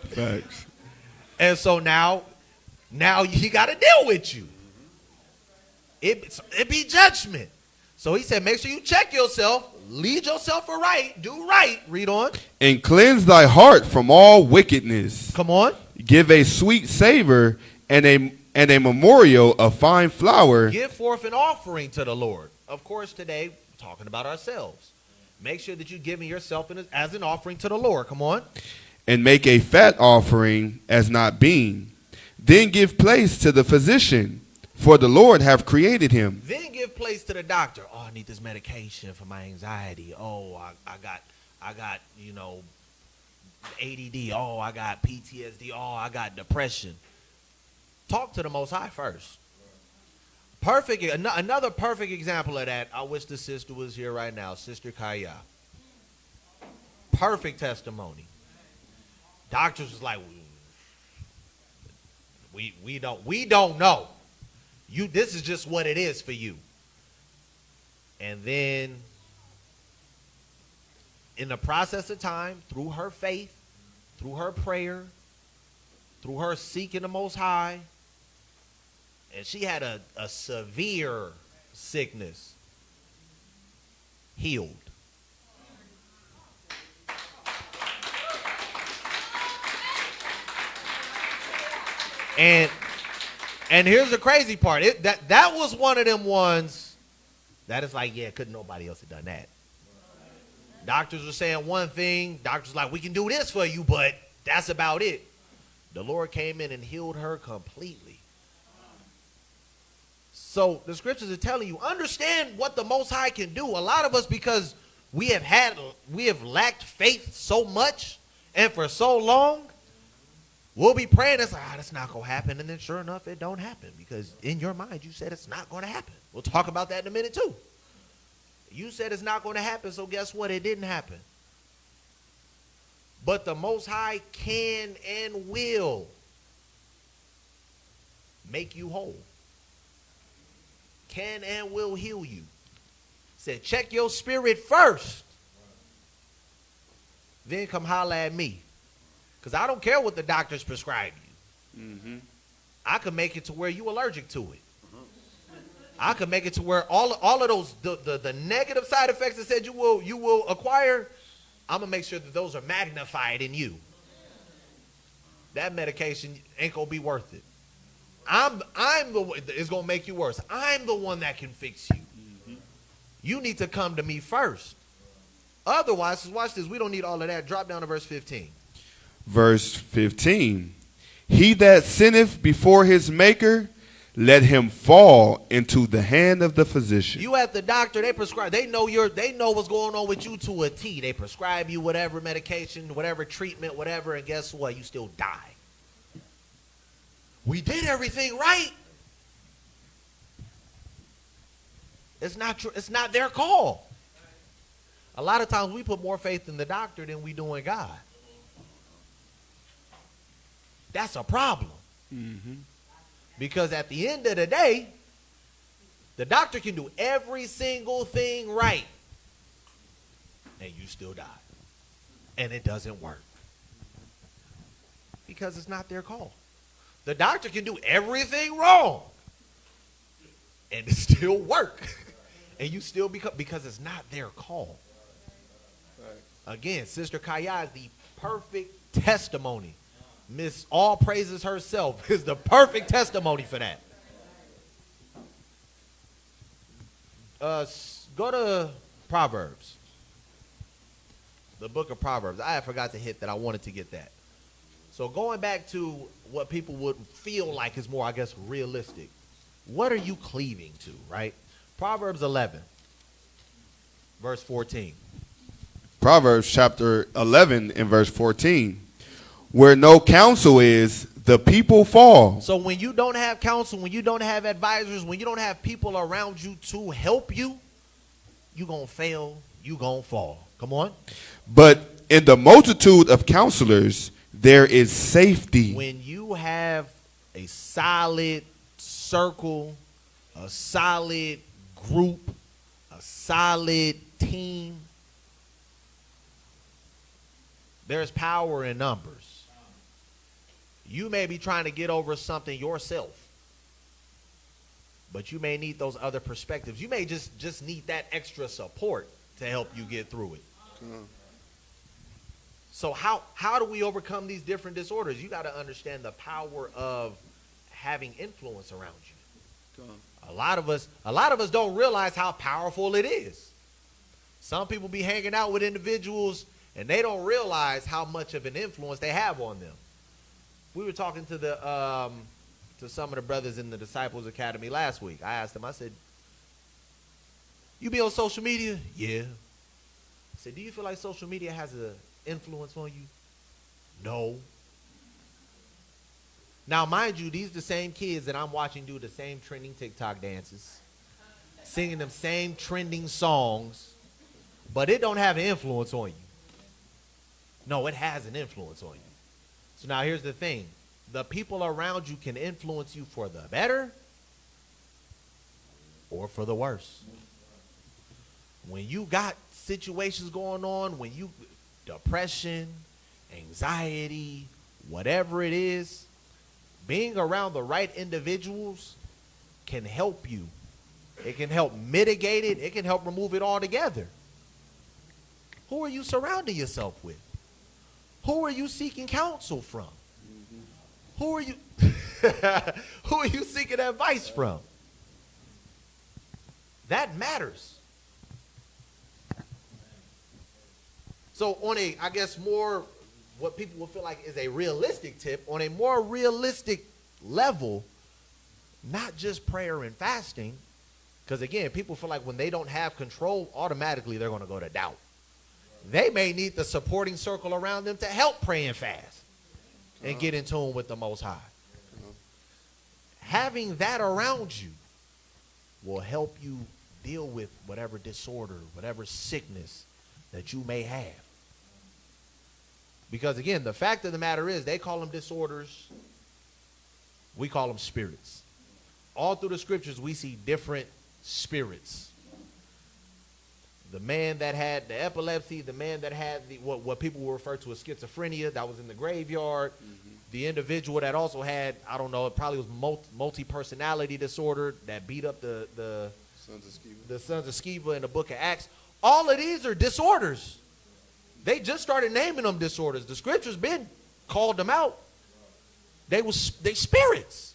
Facts. And so now he got to deal with you. It be judgment. So he said, make sure you check yourself, lead yourself aright, do right. Read on. And cleanse thy heart from all wickedness. Come on. Give a sweet savor and a memorial of fine flour. Give forth an offering to the Lord. Of course, today, talking about ourselves. Make sure that you're giving yourself as an offering to the Lord. Come on. And make a fat offering as not being. Then give place to the physician, for the Lord have created him. Then give place to the doctor. Oh, I need this medication for my anxiety. Oh, I got ADD. Oh, I got PTSD. Oh, I got depression. Talk to the Most High first. Another perfect example of that. I wish the sister was here right now, Sister Kaya. Perfect testimony. Doctors was like, we don't know. This is just what it is for you. And then in the process of time, through her faith, through her prayer, through her seeking the Most High, and she had a severe sickness, healed. And here's the crazy part. That was one of them ones that is like, yeah, couldn't nobody else have done that. Doctors were saying one thing. Doctors like, we can do this for you, but that's about it. The Lord came in and healed her completely. So the scriptures are telling you, understand what the Most High can do. A lot of us, because we have lacked faith so much and for so long, we'll be praying. It's like, that's not going to happen. And then sure enough, it don't happen because in your mind, you said it's not going to happen. We'll talk about that in a minute too. You said it's not going to happen, so guess what? It didn't happen. But the Most High can and will make you whole. Can and will heal you. Said, check your spirit first. Then come holler at me. Because I don't care what the doctors prescribe you. Mm-hmm. I could make it to where you're allergic to it. I could make it to where all of those the negative side effects that said you will acquire, I'm gonna make sure that those are magnified in you. That medication ain't gonna be worth it. I'm the one it's gonna make you worse. I'm the one that can fix you. Mm-hmm. You need to come to me first. Otherwise, watch this. We don't need all of that. Drop down to verse 15. Verse 15. He that sinneth before his maker, let him fall into the hand of the physician. You at the doctor, they prescribe. They know what's going on with you to a T. They prescribe you whatever medication, whatever treatment, whatever, and guess what? You still die. We did everything right. It's not true. It's not their call. A lot of times we put more faith in the doctor than we do in God. That's a problem. Mm-hmm. Because at the end of the day, the doctor can do every single thing right, and you still die. And it doesn't work. Because it's not their call. The doctor can do everything wrong, and it still work. And you still because it's not their call. Again, Sister Kaya is the perfect testimony. Miss All Praises herself is the perfect testimony for that. Go to Proverbs. The book of Proverbs. I forgot to hit that. I wanted to get that. So going back to what people would feel like is more, I guess, realistic. What are you cleaving to, right? Proverbs 11, verse 14. Proverbs chapter 11 and verse 14. Where no counsel is, the people fall. So when you don't have counsel, when you don't have advisors, when you don't have people around you to help you, you're going to fail, you're going to fall. Come on. But in the multitude of counselors, there is safety. When you have a solid circle, a solid group, a solid team, there's power in numbers. You may be trying to get over something yourself, but you may need those other perspectives. You may just need that extra support to help you get through it. So how do we overcome these different disorders? You got to understand the power of having influence around you. A lot of us don't realize how powerful it is. Some people be hanging out with individuals and they don't realize how much of an influence they have on them. We were talking to some of the brothers in the Disciples Academy last week. I asked them, I said, you be on social media? Yeah. I said, do you feel like social media has an influence on you? No. Now, mind you, these are the same kids that I'm watching do the same trending TikTok dances, singing them same trending songs, but it don't have an influence on you. No, it has an influence on you. So now here's the thing. The people around you can influence you for the better or for the worse. When you got situations going on, when you depression, anxiety, whatever it is, being around the right individuals can help you. It can help mitigate it. It can help remove it altogether. Who are you surrounding yourself with? Who are you seeking counsel from? Who are you? Who are you seeking advice from? That matters. So on a, I guess, more what people will feel like is a realistic tip, on a more realistic level, not just prayer and fasting, because again, people feel like when they don't have control, automatically they're going to go to doubt. They may need the supporting circle around them to help pray and fast and get in tune with the Most High. Having that around you will help you deal with whatever disorder, whatever sickness that you may have. Because again, the fact of the matter is, they call them disorders. We call them spirits. All through the scriptures, we see different spirits. The man that had the epilepsy, the man that had the what people will refer to as schizophrenia, that was in the graveyard. Mm-hmm. The individual that also had, I don't know, it probably was multi-personality disorder that beat up the sons of Sceva in the book of Acts. All of these are disorders. They just started naming them disorders. The scriptures been called them out. They spirits.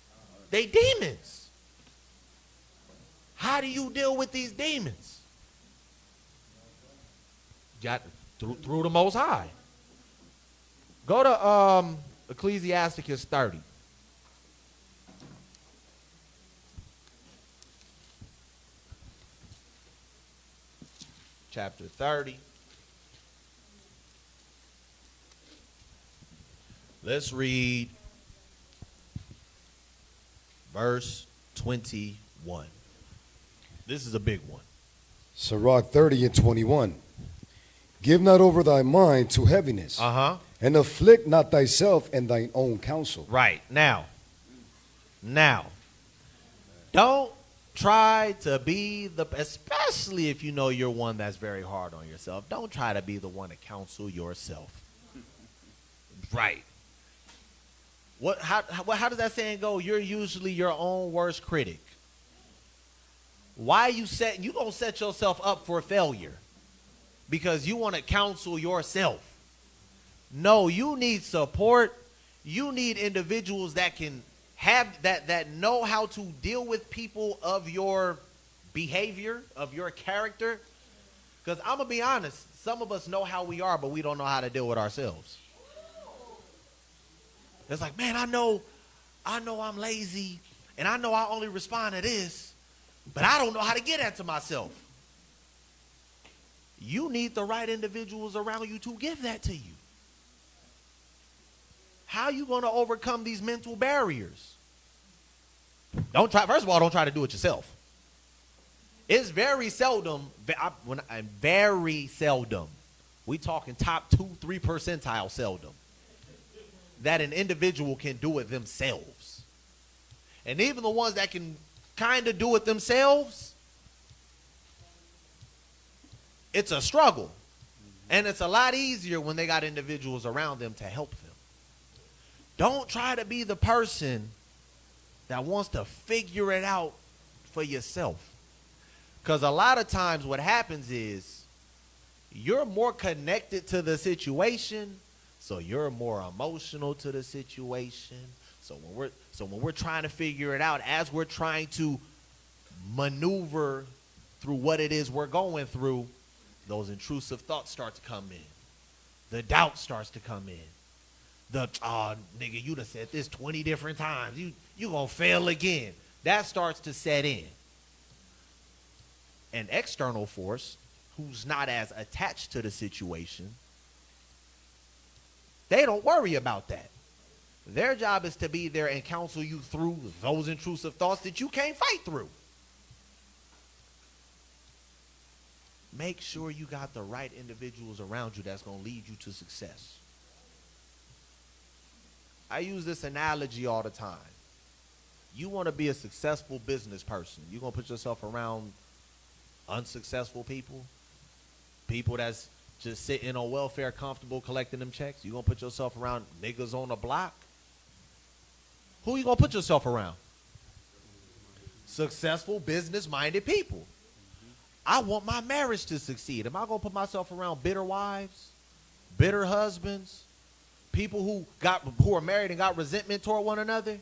They demons. How do you deal with these demons? Got through the Most High. Go to Ecclesiasticus 30. Chapter 30. Let's read verse 21. This is a big one. Sirach 30 and 21. Give not over thy mind to heaviness, and afflict not thyself in thine own counsel. Right. Now, don't try to be especially if you know you're one that's very hard on yourself, don't try to be the one to counsel yourself. Right. How does that saying go? You're usually your own worst critic. Why you gonna set yourself up for failure? Because you want to counsel yourself. No, you need support. You need individuals that can have that know how to deal with people of your behavior, of your character. Because I'm gonna be honest, some of us know how we are, but we don't know how to deal with ourselves. It's like, man, I know I'm lazy, and I know I only respond to this, but I don't know how to get that to myself. You need the right individuals around you to give that to you. How are you going to overcome these mental barriers? First of all, don't try to do it yourself. It's very seldom, very seldom, we talking top 2-3 percentile seldom, that an individual can do it themselves. And even the ones that can kind of do it themselves, it's a struggle. And it's a lot easier when they got individuals around them to help them. Don't try to be the person that wants to figure it out for yourself. Because a lot of times what happens is you're more connected to the situation, so you're more emotional to the situation. So when we're trying to figure it out, as we're trying to maneuver through what it is we're going through, those intrusive thoughts start to come in. The doubt starts to come in. Nigga, you done said this 20 different times. You gonna fail again. That starts to set in. An external force who's not as attached to the situation, they don't worry about that. Their job is to be there and counsel you through those intrusive thoughts that you can't fight through. Make sure you got the right individuals around you that's going to lead you to success. I use this analogy all the time. You want to be a successful business person. You're going to put yourself around unsuccessful people, people that's just sitting on welfare, comfortable, collecting them checks. You're going to put yourself around niggas on the block. Who you going to put yourself around? Successful, business-minded people. I want my marriage to succeed. Am I going to put myself around bitter wives, bitter husbands, people who are married and got resentment toward one another?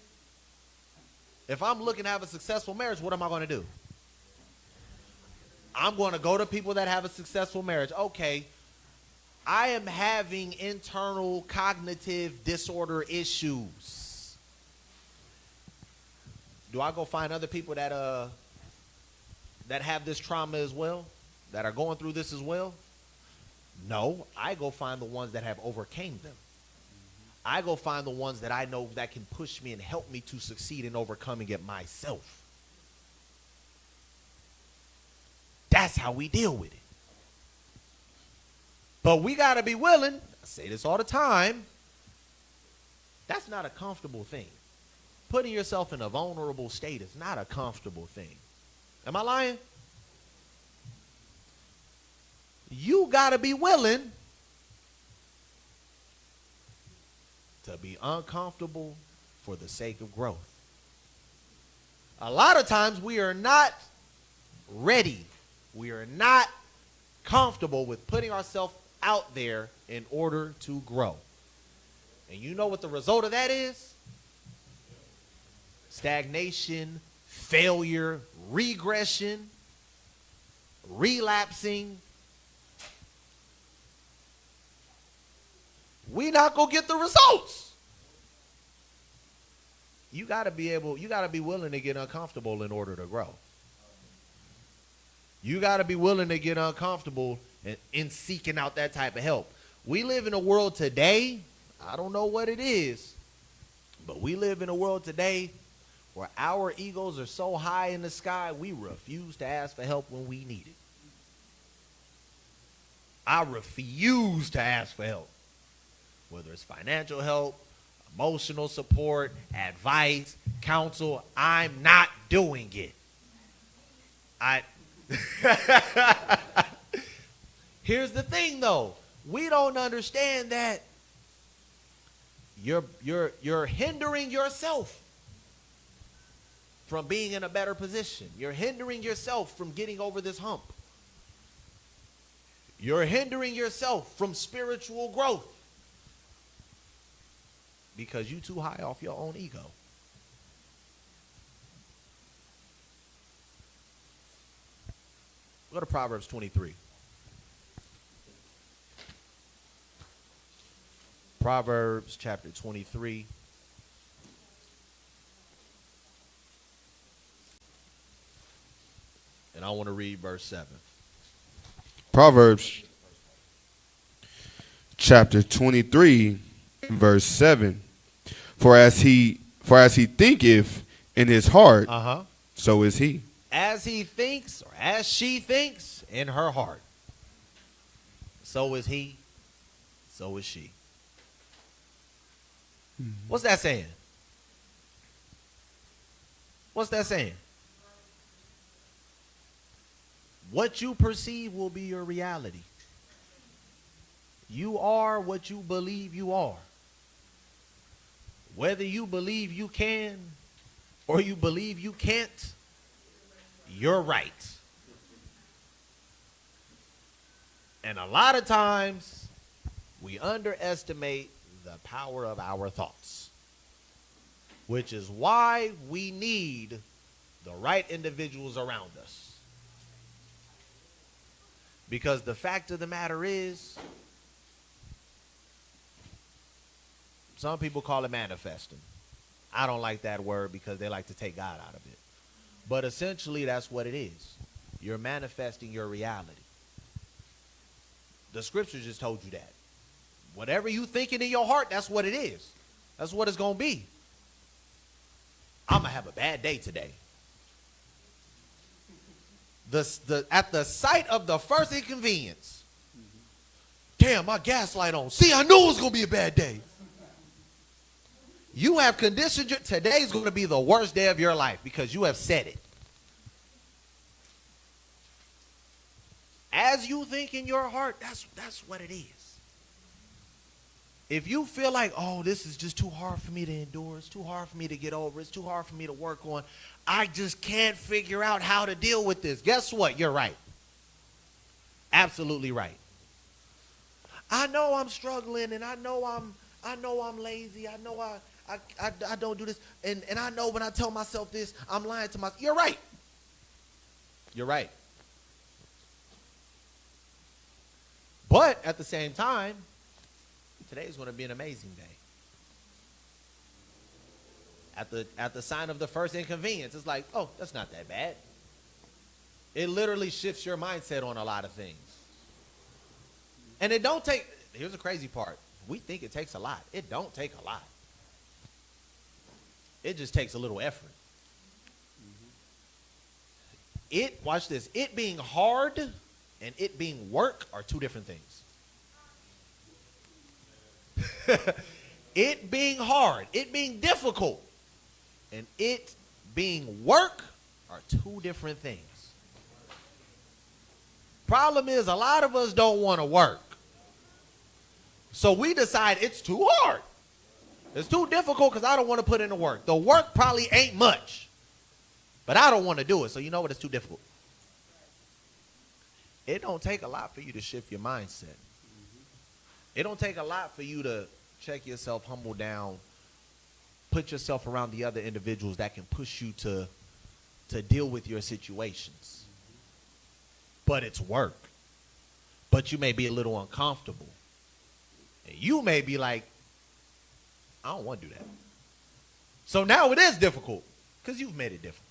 If I'm looking to have a successful marriage, what am I going to do? I'm going to go to people that have a successful marriage. Okay, I am having internal cognitive disorder issues. Do I go find other people that have this trauma as well, that are going through this as well? No, I go find the ones that have overcame them. I go find the ones that I know that can push me and help me to succeed in overcoming it myself. That's how we deal with it. But we got to be willing, I say this all the time, that's not a comfortable thing. Putting yourself in a vulnerable state is not a comfortable thing. Am I lying? You got to be willing to be uncomfortable for the sake of growth. A lot of times we are not ready. We are not comfortable with putting ourselves out there in order to grow. And you know what the result of that is? Stagnation, failure, regression, relapsing. We not gonna get the results. You gotta be willing to get uncomfortable in order to grow. You gotta be willing to get uncomfortable in seeking out that type of help. We live in a world today, I don't know what it is, but we live in a world today where our egos are so high in the sky, we refuse to ask for help when we need it. I refuse to ask for help. Whether it's financial help, emotional support, advice, counsel, I'm not doing it. Here's the thing though. We don't understand that you're hindering yourself from being in a better position. You're hindering yourself from getting over this hump. You're hindering yourself from spiritual growth because you're too high off your own ego. Go to Proverbs 23. Proverbs chapter 23. And I want to read verse 7. Proverbs chapter 23, verse 7. For as he thinketh in his heart, so is he. As he thinks, or as she thinks in her heart, so is he, so is she. What's that saying? What's that saying? What you perceive will be your reality. You are what you believe you are. Whether you believe you can or you believe you can't, you're right. And a lot of times we underestimate the power of our thoughts, which is why we need the right individuals around us. Because the fact of the matter is, some people call it manifesting. I don't like that word because they like to take God out of it. But essentially, that's what it is. You're manifesting your reality. The scripture just told you that. Whatever you thinking in your heart, that's what it is. That's what it's going to be. I'm going to have a bad day today. At the sight of the first inconvenience, damn, my gas light on. See, I knew it was going to be a bad day. You have conditioned today's going to be the worst day of your life because you have said it. As you think in your heart, that's what it is. If you feel like, oh, this is just too hard for me to endure, it's too hard for me to get over, it's too hard for me to work on, I just can't figure out how to deal with this. Guess what? You're right. Absolutely right. I know I'm struggling and I know I'm lazy. I know I don't do this. And I know when I tell myself this, I'm lying to myself. You're right. You're right. But at the same time, today is going to be an amazing day. At the sign of the first inconvenience, it's like, oh, that's not that bad. It literally shifts your mindset on a lot of things. And it don't take, here's the crazy part. We think it takes a lot. It don't take a lot. It just takes a little effort. Watch this, it being hard and it being work are two different things. It being hard, it being difficult, and it being work are two different things. Problem is, a lot of us don't want to work. So we decide it's too hard. It's too difficult because I don't want to put in the work. The work probably ain't much, but I don't want to do it. So you know what? It's too difficult. It don't take a lot for you to shift your mindset. It don't take a lot for you to check yourself, humble down, put yourself around the other individuals that can push you to deal with your situations. But it's work. But you may be a little uncomfortable. And you may be like, I don't want to do that. So now it is difficult because you've made it difficult.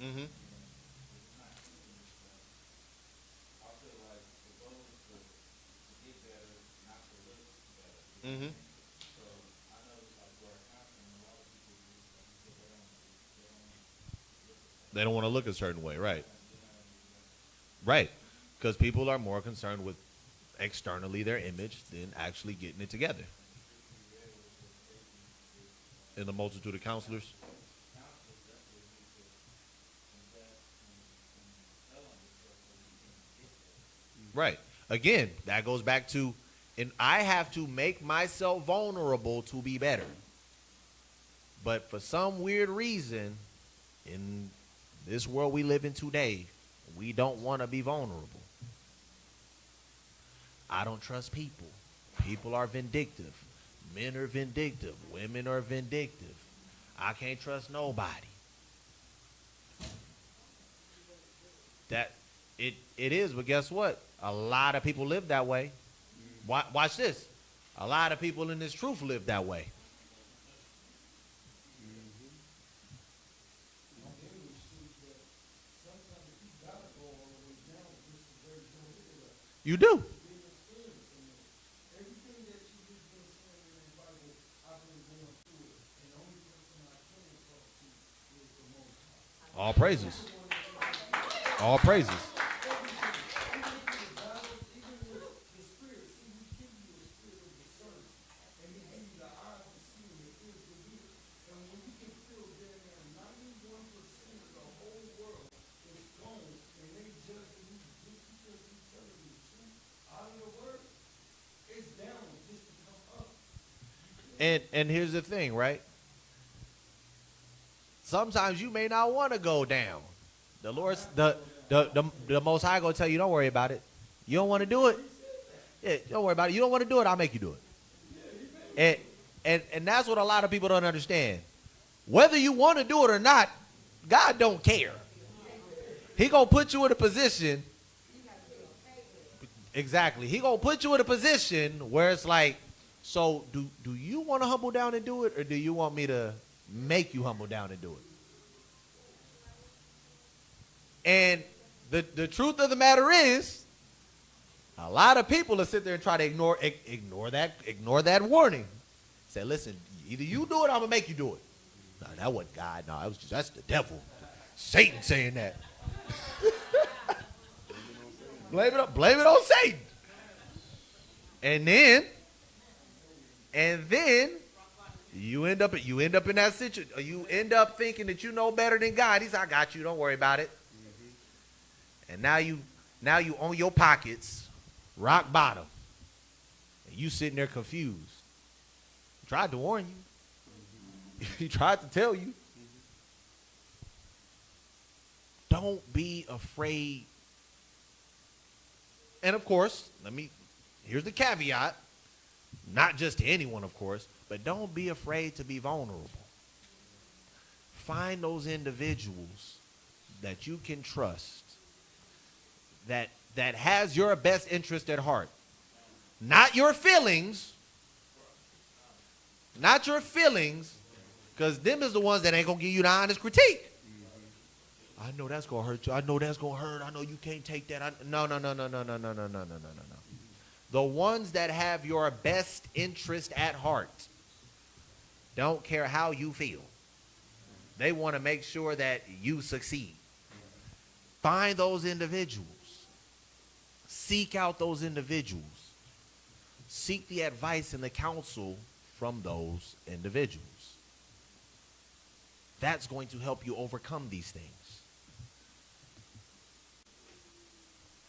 Mm-hmm. Mm-hmm. They don't want to look a certain way, right? Right. Because people are more concerned with externally their image than actually getting it together. In the multitude of counselors. Right. Again, that goes back to, and I have to make myself vulnerable to be better. But for some weird reason, in this world we live in today, we don't want to be vulnerable. I don't trust people. People are vindictive. Men are vindictive. Women are vindictive. I can't trust nobody. That it is, but guess what? A lot of people live that way. Watch this. A lot of people in this truth live that way. You do. All praises. All praises. And here's the thing, right? Sometimes you may not want to go down. The Lord's the Most High gonna tell you, don't worry about it. You don't want to do it? Yeah, don't worry about it. You don't want to do it, I'll make you do it. And that's what a lot of people don't understand. Whether you want to do it or not, God don't care. He gonna put you in a position. Exactly. He gonna put you in a position where it's like, so do you want to humble down and do it, or do you want me to make you humble down and do it? And the truth of the matter is, a lot of people will sit there and try to ignore that warning. Say, listen, either you do it, or I'm gonna make you do it. No, that wasn't God. No, that's the devil, Satan saying that. Blame it on Satan. And then you end up in that situation. You end up thinking that you know better than God. He said, I got you, don't worry about it. And now you own your pockets, rock bottom. And you sitting there confused. He tried to warn you. He tried to tell you. don't be afraid. And of course, here's the caveat, not just to anyone, of course, but don't be afraid to be vulnerable. Find those individuals that you can trust, that has your best interest at heart. Not your feelings. Not your feelings, because them is the ones that ain't going to give you the honest critique. I know that's going to hurt you. I know that's going to hurt. I know you can't take that. No. The ones that have your best interest at heart don't care how you feel. They want to make sure that you succeed. Find those individuals. Seek out those individuals. Seek the advice and the counsel from those individuals. That's going to help you overcome these things.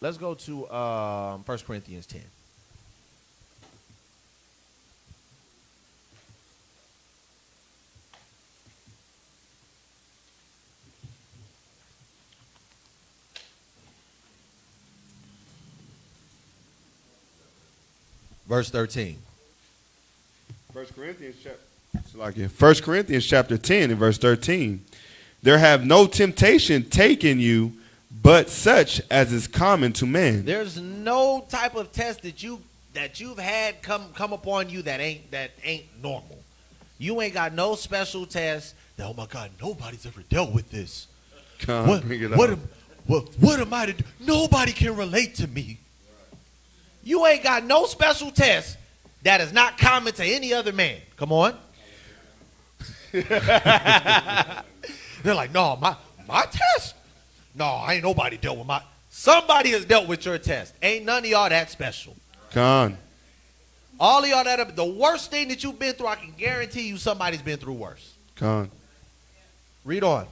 Let's go to 1 Corinthians 10. Verse 13. 1 Corinthians chapter 10 and verse 13. There have no temptation taken you, but such as is common to men. There's no type of test that you've had come upon you that ain't normal. You ain't got no special test that, oh my God, nobody's ever dealt with this. Bring it up. What am I to do? Nobody can relate to me. You ain't got no special test that is not common to any other man. Come on. They're like, no, my test? No, ain't nobody dealt with somebody has dealt with your test. Ain't none of y'all that special. Con. All of y'all the worst thing that you've been through, I can guarantee you somebody's been through worse. Con. Read on.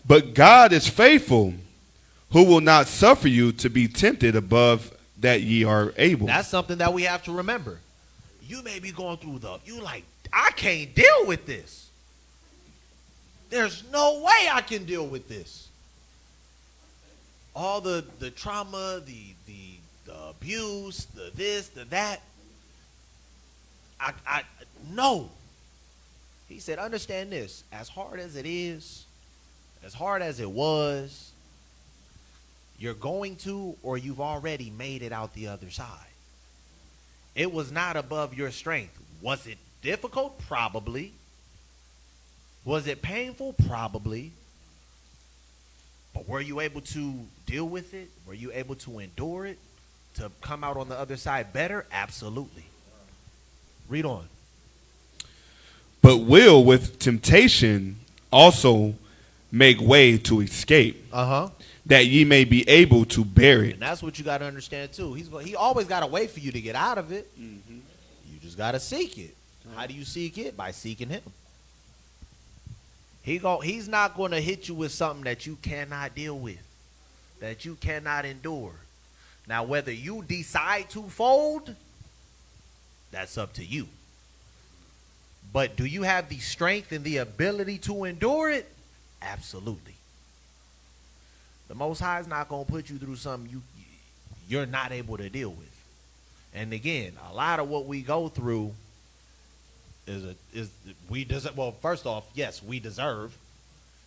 But God is faithful, who will not suffer you to be tempted above that ye are able. That's something that we have to remember. You may be going through I can't deal with this. There's no way I can deal with this. All the trauma, the abuse, the this, the that. I no. He said, understand this. As hard as it is, as hard as it was, you're going to, or you've already made it out the other side. It was not above your strength. Was it difficult? Probably. Was it painful? Probably. But were you able to deal with it? Were you able to endure it? To come out on the other side better? Absolutely. Read on. But will with temptation also make way to escape, that ye may be able to bear it. And that's what you got to understand too. He always got a way for you to get out of it. Mm-hmm. You just got to seek it. How do you seek it? By seeking him. He's not going to hit you with something that you cannot deal with, that you cannot endure. Now, whether you decide to fold, that's up to you. But do you have the strength and the ability to endure it? Absolutely. The Most High is not going to put you through something you're not able to deal with. And again, a lot of what we go through first off, yes, we deserve.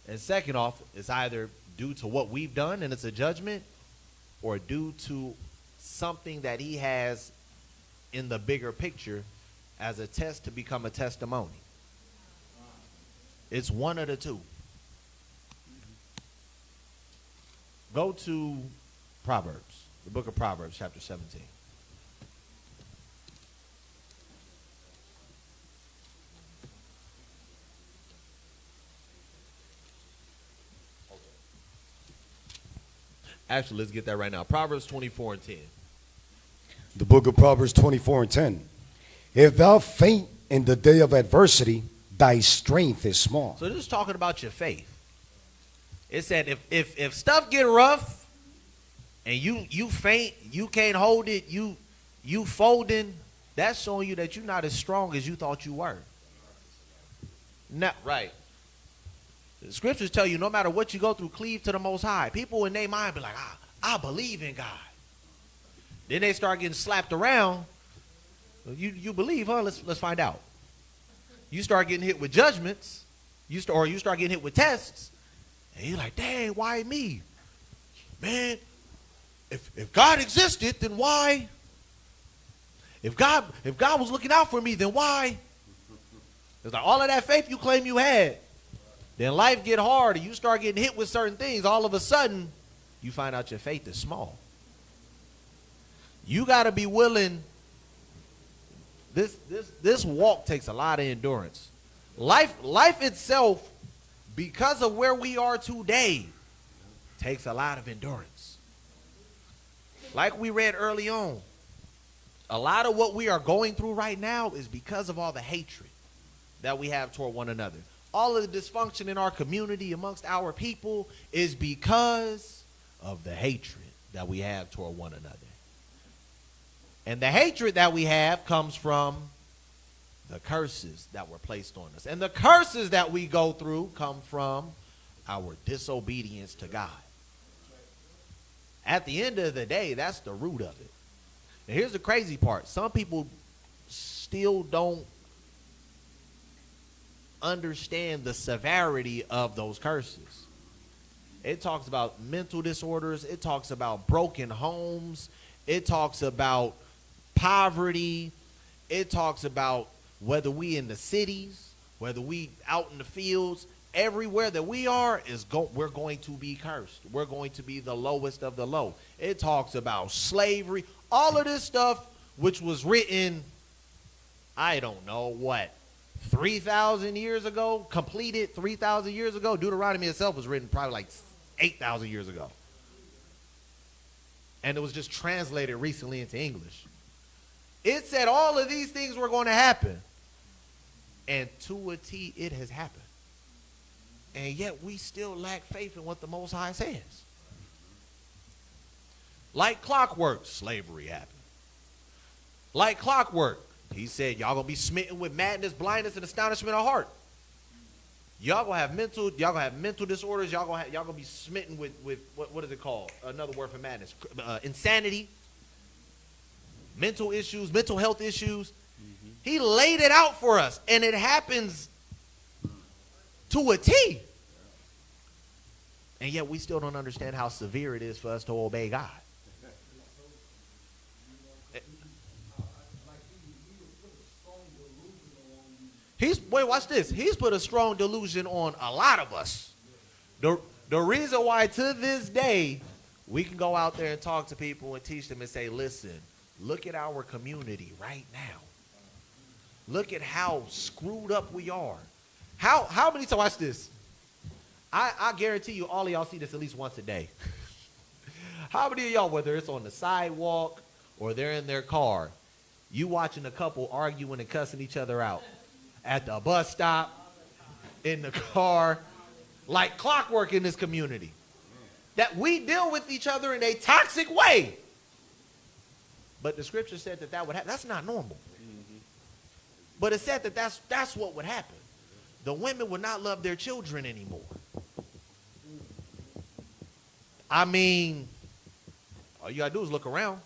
And second off, it's either due to what we've done and it's a judgment, or due to something that he has in the bigger picture as a test to become a testimony. It's one of the two. Go to Proverbs, the book of Proverbs, chapter 17. Actually, let's get that right now. Proverbs 24 and 10. The book of Proverbs 24 and 10. If thou faint in the day of adversity, thy strength is small. So this is talking about your faith. It said if stuff get rough and you faint, you can't hold it, you folding, that's showing you that you're not as strong as you thought you were. Not right. The scriptures tell you no matter what you go through, cleave to the Most High. People in their mind be like, I believe in God. Then they start getting slapped around. You believe, huh? Let's find out. You start getting hit with judgments. You start getting hit with tests. And you're like, dang, why me? Man, if God existed, then why? If God was looking out for me, then why? It's like all of that faith you claim you had. Then life get hard and you start getting hit with certain things. All of a sudden, you find out your faith is small. You got to be willing. This walk takes a lot of endurance. Life itself, because of where we are today, takes a lot of endurance. Like we read early on, a lot of what we are going through right now is because of all the hatred that we have toward one another. All of the dysfunction in our community amongst our people is because of the hatred that we have toward one another. And the hatred that we have comes from the curses that were placed on us. And the curses that we go through come from our disobedience to God. At the end of the day, that's the root of it. And here's the crazy part. Some people still don't understand the severity of those curses. It talks about mental disorders. It talks about broken homes. It talks about poverty. It talks about whether we in the cities, whether we out in the fields, everywhere that we are we're going to be cursed. We're going to be the lowest of the low. It talks about slavery, all of this stuff which was written, I don't know what, 3,000 years ago, completed 3,000 years ago. Deuteronomy itself was written probably like 8,000 years ago. And it was just translated recently into English. It said all of these things were going to happen. And to a T, it has happened. And yet we still lack faith in what the Most High says. Like clockwork, slavery happened. Like clockwork, he said, y'all gonna be smitten with madness, blindness, and astonishment of heart. Y'all gonna have mental disorders. Y'all gonna be smitten with what is it called? Another word for madness, insanity, mental issues, mental health issues. Mm-hmm. He laid it out for us, and it happens to a T. And yet we still don't understand how severe it is for us to obey God. Watch this. He's put a strong delusion on a lot of us. The reason why to this day we can go out there and talk to people and teach them and say, listen, look at our community right now. Look at how screwed up we are. How many times, watch this. I guarantee you all of y'all see this at least once a day. How many of y'all, whether it's on the sidewalk or they're in their car, you watching a couple arguing and cussing each other out at the bus stop, in the car, like clockwork in this community? That we deal with each other in a toxic way. But the scripture said that would happen. That's not normal. Mm-hmm. But it said that that's what would happen. The women would not love their children anymore. I mean, all you gotta do is look around.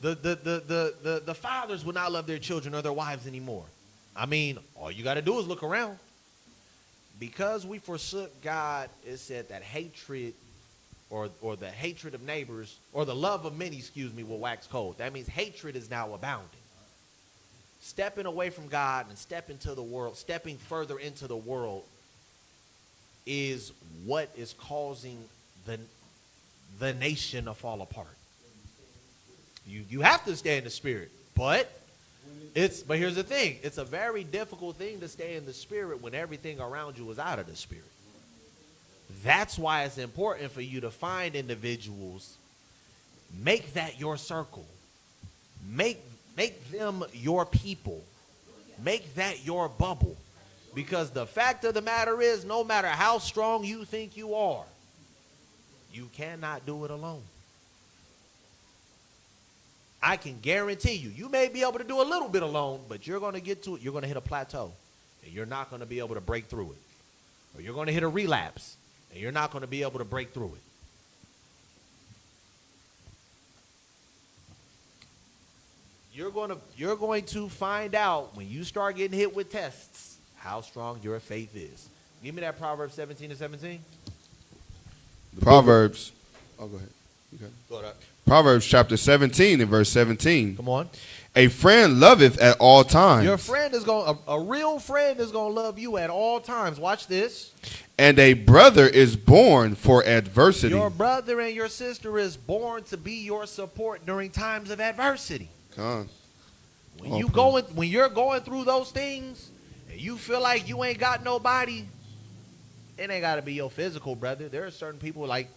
The fathers would not love their children or their wives anymore. I mean, all you gotta do is look around. Because we forsook God, it said that hatred or the hatred of neighbors, or the love of many, will wax cold. That means hatred is now abounding. Stepping away from God and stepping further into the world is what is causing the nation to fall apart. You have to stay in the spirit, but here's the thing. It's a very difficult thing to stay in the spirit when everything around you is out of the spirit. That's why it's important for you to find individuals, make that your circle, make them your people, make that your bubble. Because the fact of the matter is, no matter how strong you think you are, you cannot do it alone. I can guarantee you may be able to do a little bit alone, but you're going to get to it. You're going to hit a plateau, and you're not going to be able to break through it. or you're going to hit a relapse, and you're not going to be able to break through it. You're going to find out when you start getting hit with tests how strong your faith is. Give me that Proverbs 17:17. Proverbs. Oh, go ahead. Okay. Go ahead. Proverbs chapter 17 and verse 17. Come on. A friend loveth at all times. Your friend is going, a real friend is going to love you at all times. Watch this. And a brother is born for adversity. Your brother and your sister is born to be your support during times of adversity. Come on. When you're going through those things and you feel like you ain't got nobody, it ain't got to be your physical brother. There are certain people like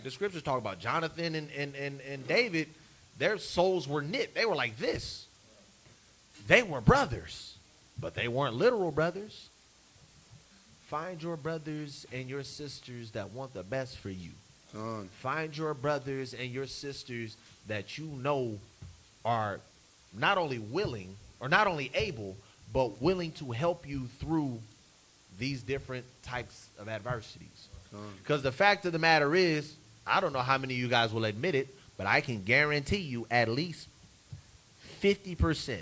the scriptures talk about Jonathan and David. Their souls were knit. They were like this. They were brothers, but they weren't literal brothers. Find your brothers and your sisters that want the best for you. Find your brothers and your sisters that you know are not only willing or not only able, but willing to help you through these different types of adversities. Because the fact of the matter is, I don't know how many of you guys will admit it, but I can guarantee you at least 50%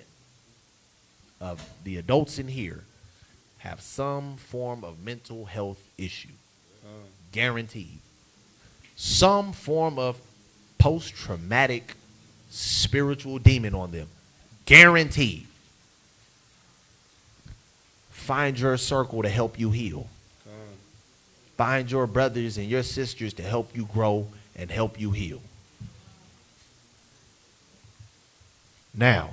of the adults in here have some form of mental health issue. Guaranteed. Some form of post-traumatic spiritual demon on them. Guaranteed. Find your circle to help you heal. Find your brothers and your sisters to help you grow and help you heal. Now,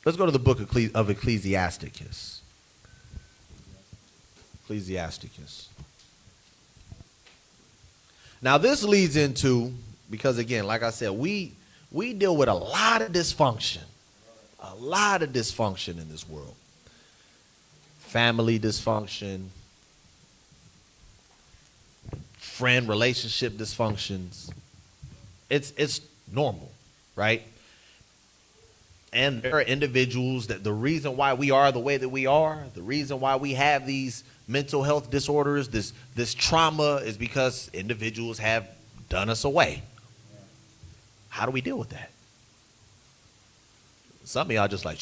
let's go to the book of Ecclesiasticus. Ecclesiasticus. Now, this leads into, because again, like I said, we deal with a lot of dysfunction. A lot of dysfunction in this world. Family dysfunction. Friend relationship dysfunctions. It's normal, right? And there are individuals that the reason why we are the way that we are, the reason why we have these mental health disorders, this trauma, is because individuals have done us away. How do we deal with that? Some of y'all just like,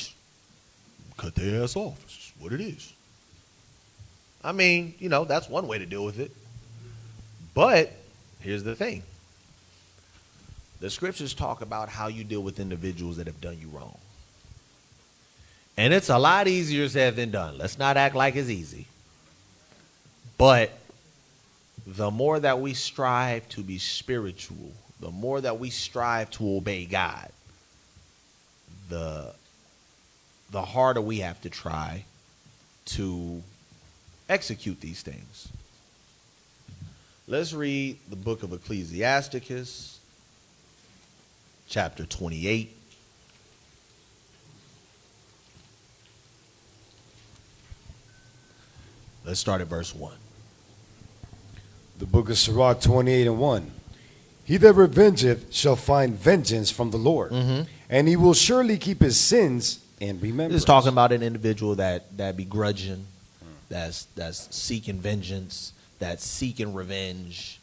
cut their ass off. It's just what it is. I mean, that's one way to deal with it. But here's the thing. The scriptures talk about how you deal with individuals that have done you wrong. And it's a lot easier said than done. Let's not act like it's easy. But the more that we strive to be spiritual, the more that we strive to obey God, the harder we have to try to execute these things. Let's read the book of Ecclesiasticus, chapter 28. Let's start at verse 1. The book of Sirach 28 and 1. He that revengeth shall find vengeance from the Lord, and he will surely keep his sins in remembrance. This is talking about an individual that begrudging, that's seeking vengeance, that's seeking revenge,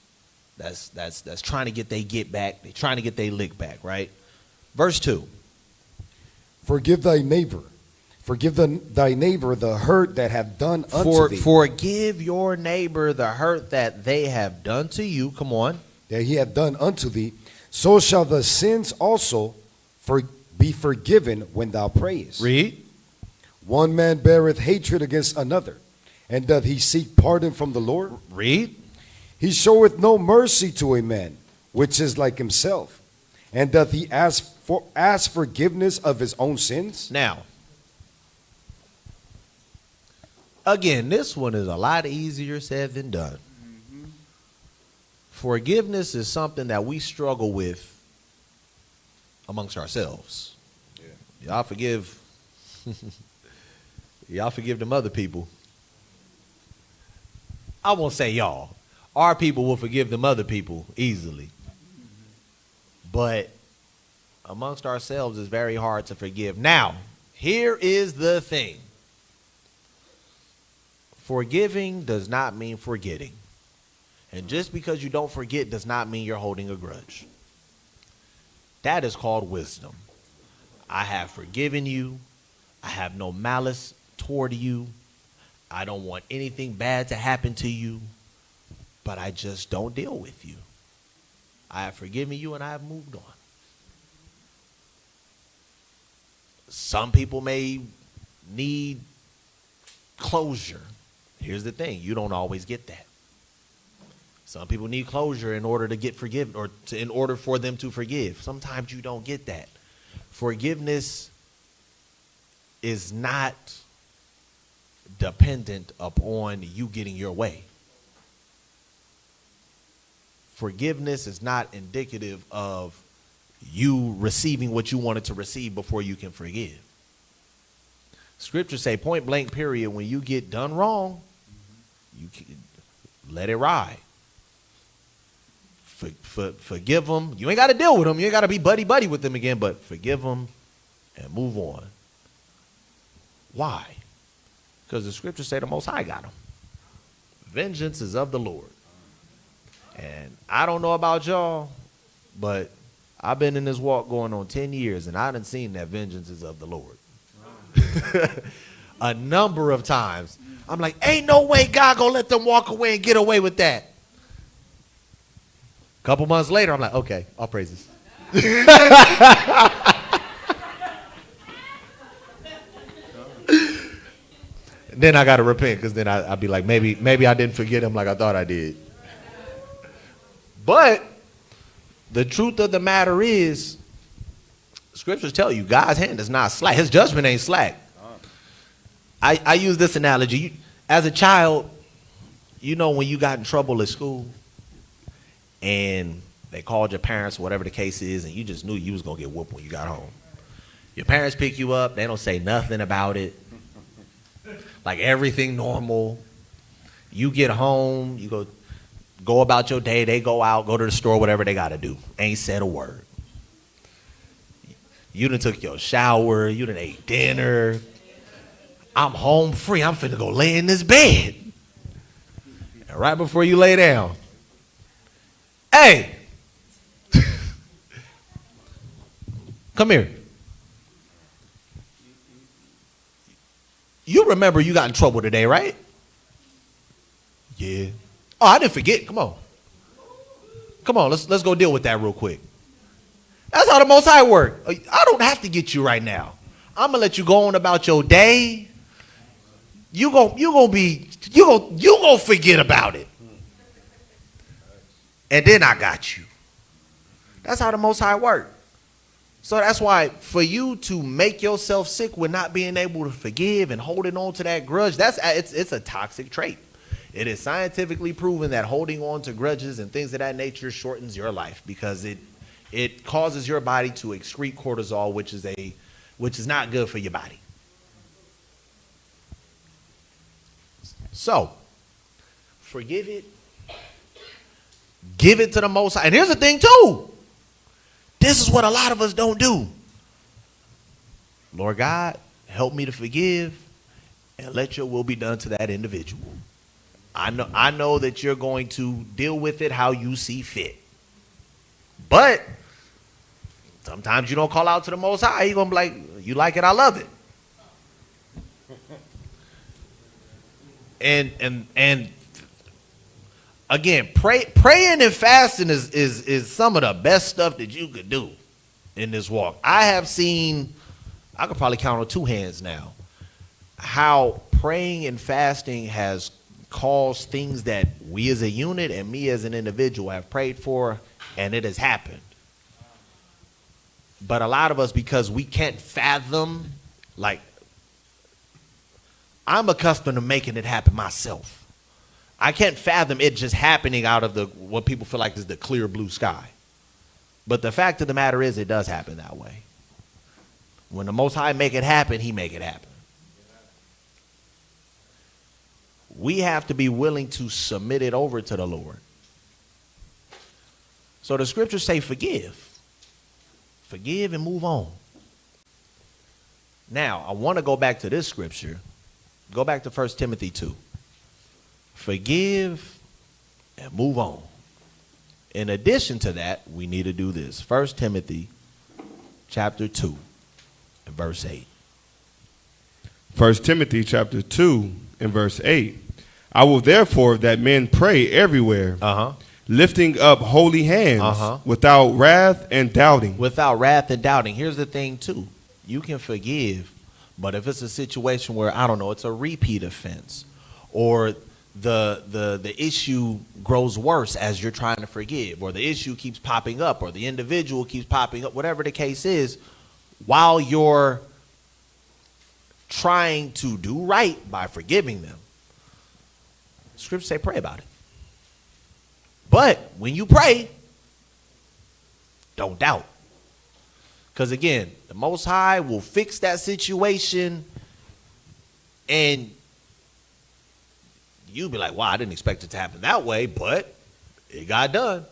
that's trying to get they get back, they trying to get they lick back, right? Verse 2. Forgive thy neighbor. Forgive thy neighbor the hurt that have done unto thee. Forgive your neighbor the hurt that they have done to you. Come on. That he hath done unto thee. So shall the sins also be forgiven when thou prayest. Read. One man beareth hatred against another, and doth he seek pardon from the Lord? Read. He showeth no mercy to a man, which is like himself. And doth he ask forgiveness of his own sins? Now, again, this one is a lot easier said than done. Forgiveness is something that we struggle with amongst ourselves. Yeah. Y'all forgive. Y'all forgive them other people. I won't say y'all. Our people will forgive them other people easily. But amongst ourselves, it's very hard to forgive. Now, here is the thing. Forgiving does not mean forgetting. And just because you don't forget does not mean you're holding a grudge. That is called wisdom. I have forgiven you. I have no malice toward you. I don't want anything bad to happen to you, but I just don't deal with you. I have forgiven you and I have moved on. Some people may need closure. Here's the thing, you don't always get that. Some people need closure in order to get forgiven, or in order for them to forgive. Sometimes you don't get that. Forgiveness is not dependent upon you getting your way. Forgiveness is not indicative of you receiving what you wanted to receive before you can forgive. Scriptures say point blank period, when you get done wrong, you can let it ride. Forgive them. You ain't got to deal with them. You ain't got to be buddy with them again, but forgive them and move on. Why? Because the scriptures say the Most High got them. Vengeance is of the Lord. And I don't know about y'all, but I've been in this walk going on 10 years, and I done seen that vengeance is of the Lord. A number of times. I'm like, ain't no way God gonna let them walk away and get away with that. A couple months later, I'm like, okay, all praises. Then I got to repent, because then I'll be like, maybe I didn't forget him like I thought I did. But the truth of the matter is, scriptures tell you God's hand is not slack. His judgment ain't slack. I use this analogy. As a child, you know when you got in trouble at school and they called your parents, whatever the case is, and you just knew you was going to get whooped when you got home. Your parents pick you up. They don't say nothing about it. Like everything normal. You get home. You go about your day. They go out, go to the store, whatever they got to do. Ain't said a word. You done took your shower. You done ate dinner. I'm home free. I'm finna go lay in this bed. And right before you lay down, hey, come here. You remember you got in trouble today, right? Yeah. Oh, I didn't forget. Come on. Come on, let's go deal with that real quick. That's how the Most High work. I don't have to get you right now. I'm gonna let you go on about your day. You gonna forget about it. And then I got you. That's how the Most High work. So that's why for you to make yourself sick with not being able to forgive and holding on to that grudge, it's a toxic trait. It is scientifically proven that holding on to grudges and things of that nature shortens your life, because it causes your body to excrete cortisol, which is not good for your body. So, forgive it. Give it to the Most High. And here's the thing too. This is what a lot of us don't do. Lord God, help me to forgive and let your will be done to that individual. I know that you're going to deal with it how you see fit. But sometimes you don't call out to the Most High. You're going to be like, you like it, I love it. And again, praying and fasting is some of the best stuff that you could do in this walk. I could probably count on two hands now, how praying and fasting has caused things that we as a unit and me as an individual have prayed for, and it has happened. But a lot of us, because we can't fathom, like, I'm accustomed to making it happen myself. I can't fathom it just happening out of what people feel like is the clear blue sky. But the fact of the matter is, it does happen that way. When the Most High make it happen, he make it happen. We have to be willing to submit it over to the Lord. So the scriptures say forgive. Forgive and move on. Now, I want to go back to this scripture. Go back to 1 Timothy 2. Forgive and move on. In addition to that, we need to do this. 1 Timothy chapter 2 and verse 8. 1 Timothy chapter 2 and verse 8. I will therefore that men pray everywhere, lifting up holy hands without wrath and doubting. Without wrath and doubting. Here's the thing too. You can forgive, but if it's a situation where, I don't know, it's a repeat offense, or the issue grows worse as you're trying to forgive, or the issue keeps popping up, or the individual keeps popping up, whatever the case is, while you're trying to do right by forgiving them, scriptures say pray about it. But when you pray, don't doubt. Because again, the Most High will fix that situation, and you'll be like, wow, I didn't expect it to happen that way, but it got done.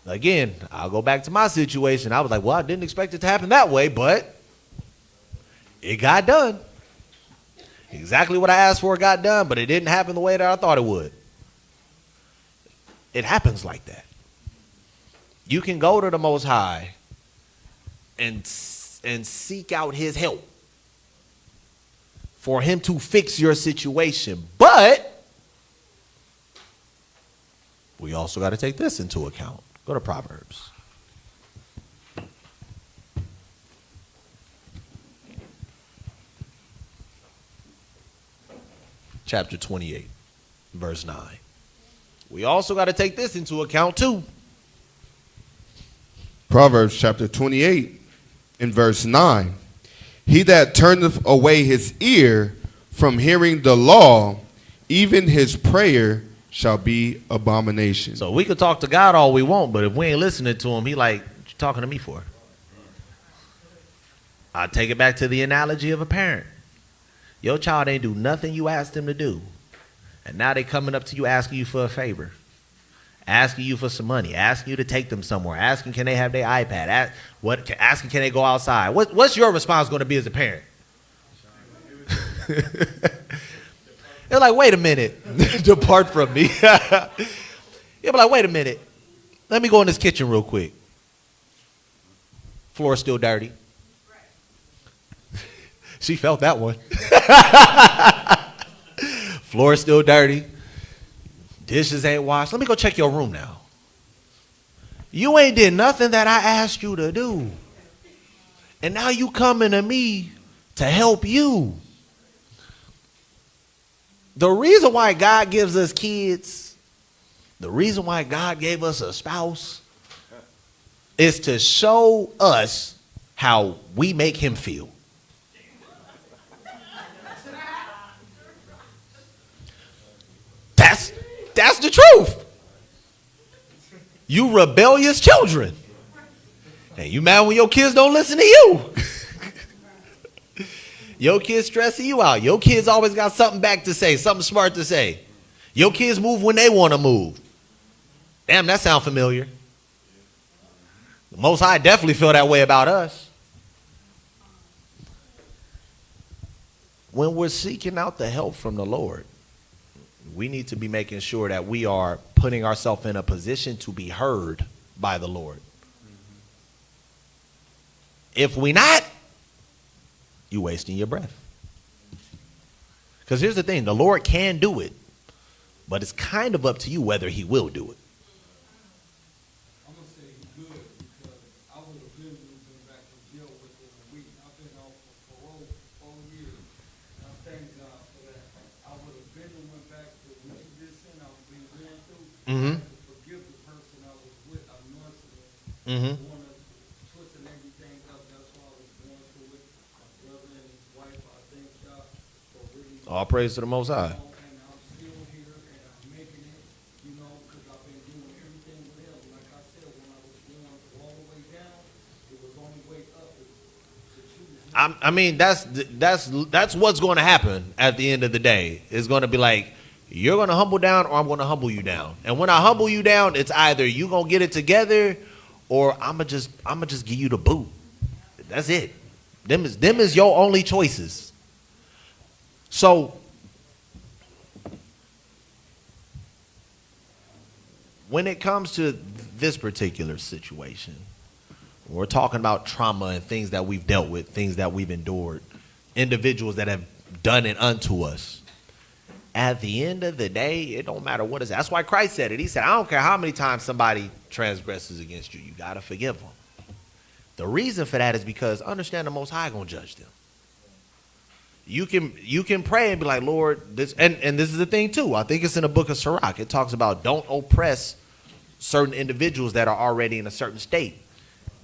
Again, I'll go back to my situation. I was like, well, I didn't expect it to happen that way, but it got done. Exactly what I asked for got done, but it didn't happen the way that I thought it would. It happens like that. You can go to the Most High and seek out his help for him to fix your situation. But we also got to take this into account. Go to Proverbs. Chapter 28, verse 9. We also got to take this into account too. Proverbs chapter 28 and verse 9. He that turneth away his ear from hearing the law, even his prayer shall be abomination. So we could talk to God all we want, but if we ain't listening to him, he like, what you talking to me for? I take it back to the analogy of a parent. Your child ain't do nothing you asked them to do. And now they coming up to you asking you for a favor. Asking you for some money. Asking you to take them somewhere. Asking can they have their iPad. Asking can they go outside. What's your response going to be as a parent? They're like, wait a minute. Depart from me. You'll be like, wait a minute. Let me go in this kitchen real quick. Floor's still dirty. She felt that one. Floor's still dirty. Dishes ain't washed. Let me go check your room now. You ain't did nothing that I asked you to do. And now you coming to me to help you. The reason why God gives us kids, the reason why God gave us a spouse, is to show us how we make him feel. That's the truth. You rebellious children. And you mad when your kids don't listen to you. Your kids stressing you out. Your kids always got something back to say, something smart to say. Your kids move when they want to move. Damn, that sound familiar. The Most High definitely feel that way about us. When we're seeking out the help from the Lord, we need to be making sure that we are putting ourselves in a position to be heard by the Lord. If we not, you're wasting your breath. Because here's the thing, the Lord can do it, but it's kind of up to you whether he will do it. I'm going to say good because I would have been moving back to jail within a week. I've been out for parole 4 years. And I thank God for that. I would have been and went back to what you just said I was being going through. Mm-hmm. To forgive the person I was with. I know it's Mm-hmm. one of twisting everything up. That's why I was going through it. My brother and his wife, I thank God for really. All praise to the Most High. And I'm still here and I'm making it, you know, because I've been doing everything with him. Like I said, when I was going all the way down, it was only way up to choose. I mean, that's what's going to happen at the end of the day. It's going to be like, you're going to humble down or I'm going to humble you down. And when I humble you down, it's either you going to get it together or I'm going to just give you the boot. That's it. Them is your only choices. So when it comes to this particular situation, we're talking about trauma and things that we've dealt with, things that we've endured, individuals that have done it unto us. At the end of the day, it don't matter what it's. That's why Christ said it. He said, I don't care how many times somebody transgresses against you, you got to forgive them. The reason for that is because understand the Most High going to judge them. You can pray and be like, Lord, this, and this is the thing too. I think it's in the book of Sirach. It talks about don't oppress certain individuals that are already in a certain state.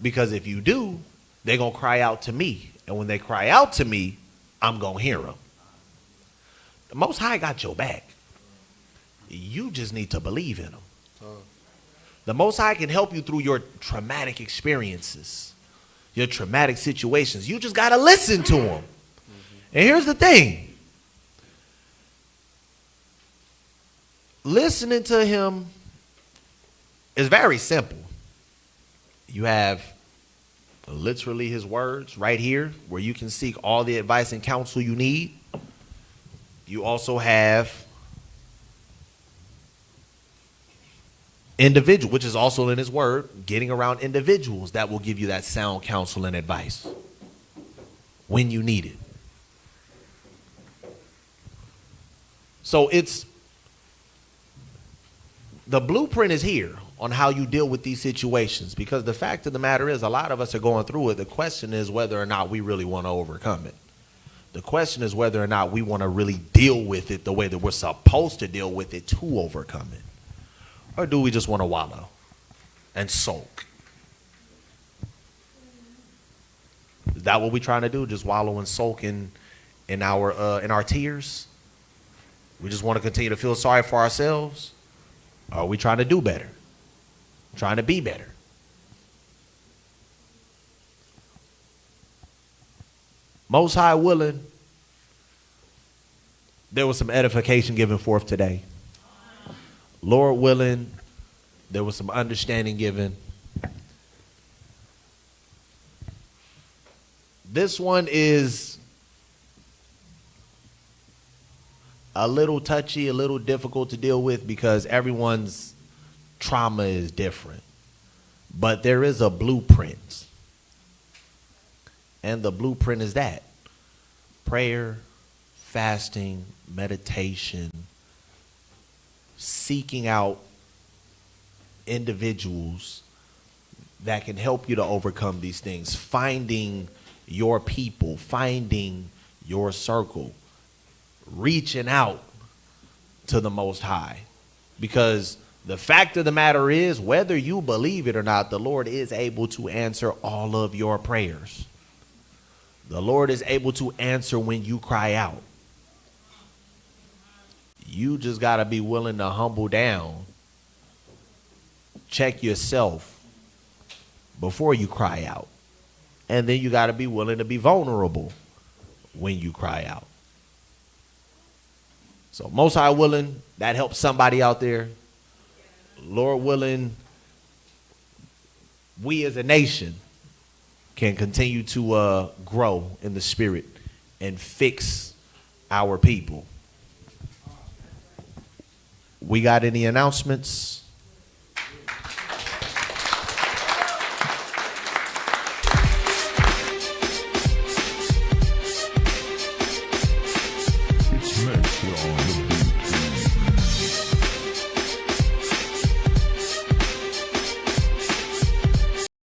Because if you do, they're going to cry out to me. And when they cry out to me, I'm going to hear them. The Most High got your back. You just need to believe in him. The Most High can help you through your traumatic experiences, your traumatic situations. You just got to listen to him. And here's the thing. Listening to him is very simple. You have literally his words right here where you can seek all the advice and counsel you need. You also have individual, which is also in his word, getting around individuals that will give you that sound counsel and advice when you need it. So the blueprint is here on how you deal with these situations, because the fact of the matter is a lot of us are going through it. The question is whether or not we really want to overcome it. The question is whether or not we want to really deal with it the way that we're supposed to deal with it to overcome it. Or do we just want to wallow and sulk? Is that what we're trying to do? Just wallow and sulk in our tears? We just want to continue to feel sorry for ourselves? Or are we trying to do better? Trying to be better? Most High willing, there was some edification given forth today. Lord willing, there was some understanding given. This one is a little touchy, a little difficult to deal with because everyone's trauma is different. But there is a blueprint. And the blueprint is that: prayer, fasting, meditation, seeking out individuals that can help you to overcome these things, finding your people, finding your circle, reaching out to the Most High. Because the fact of the matter is, whether you believe it or not, the Lord is able to answer all of your prayers. The Lord is able to answer when you cry out. You just got to be willing to humble down, check yourself before you cry out. And then you got to be willing to be vulnerable when you cry out. So Most High willing, that helps somebody out there. Lord willing, we as a nation can continue to grow in the spirit and fix our people. We got any announcements?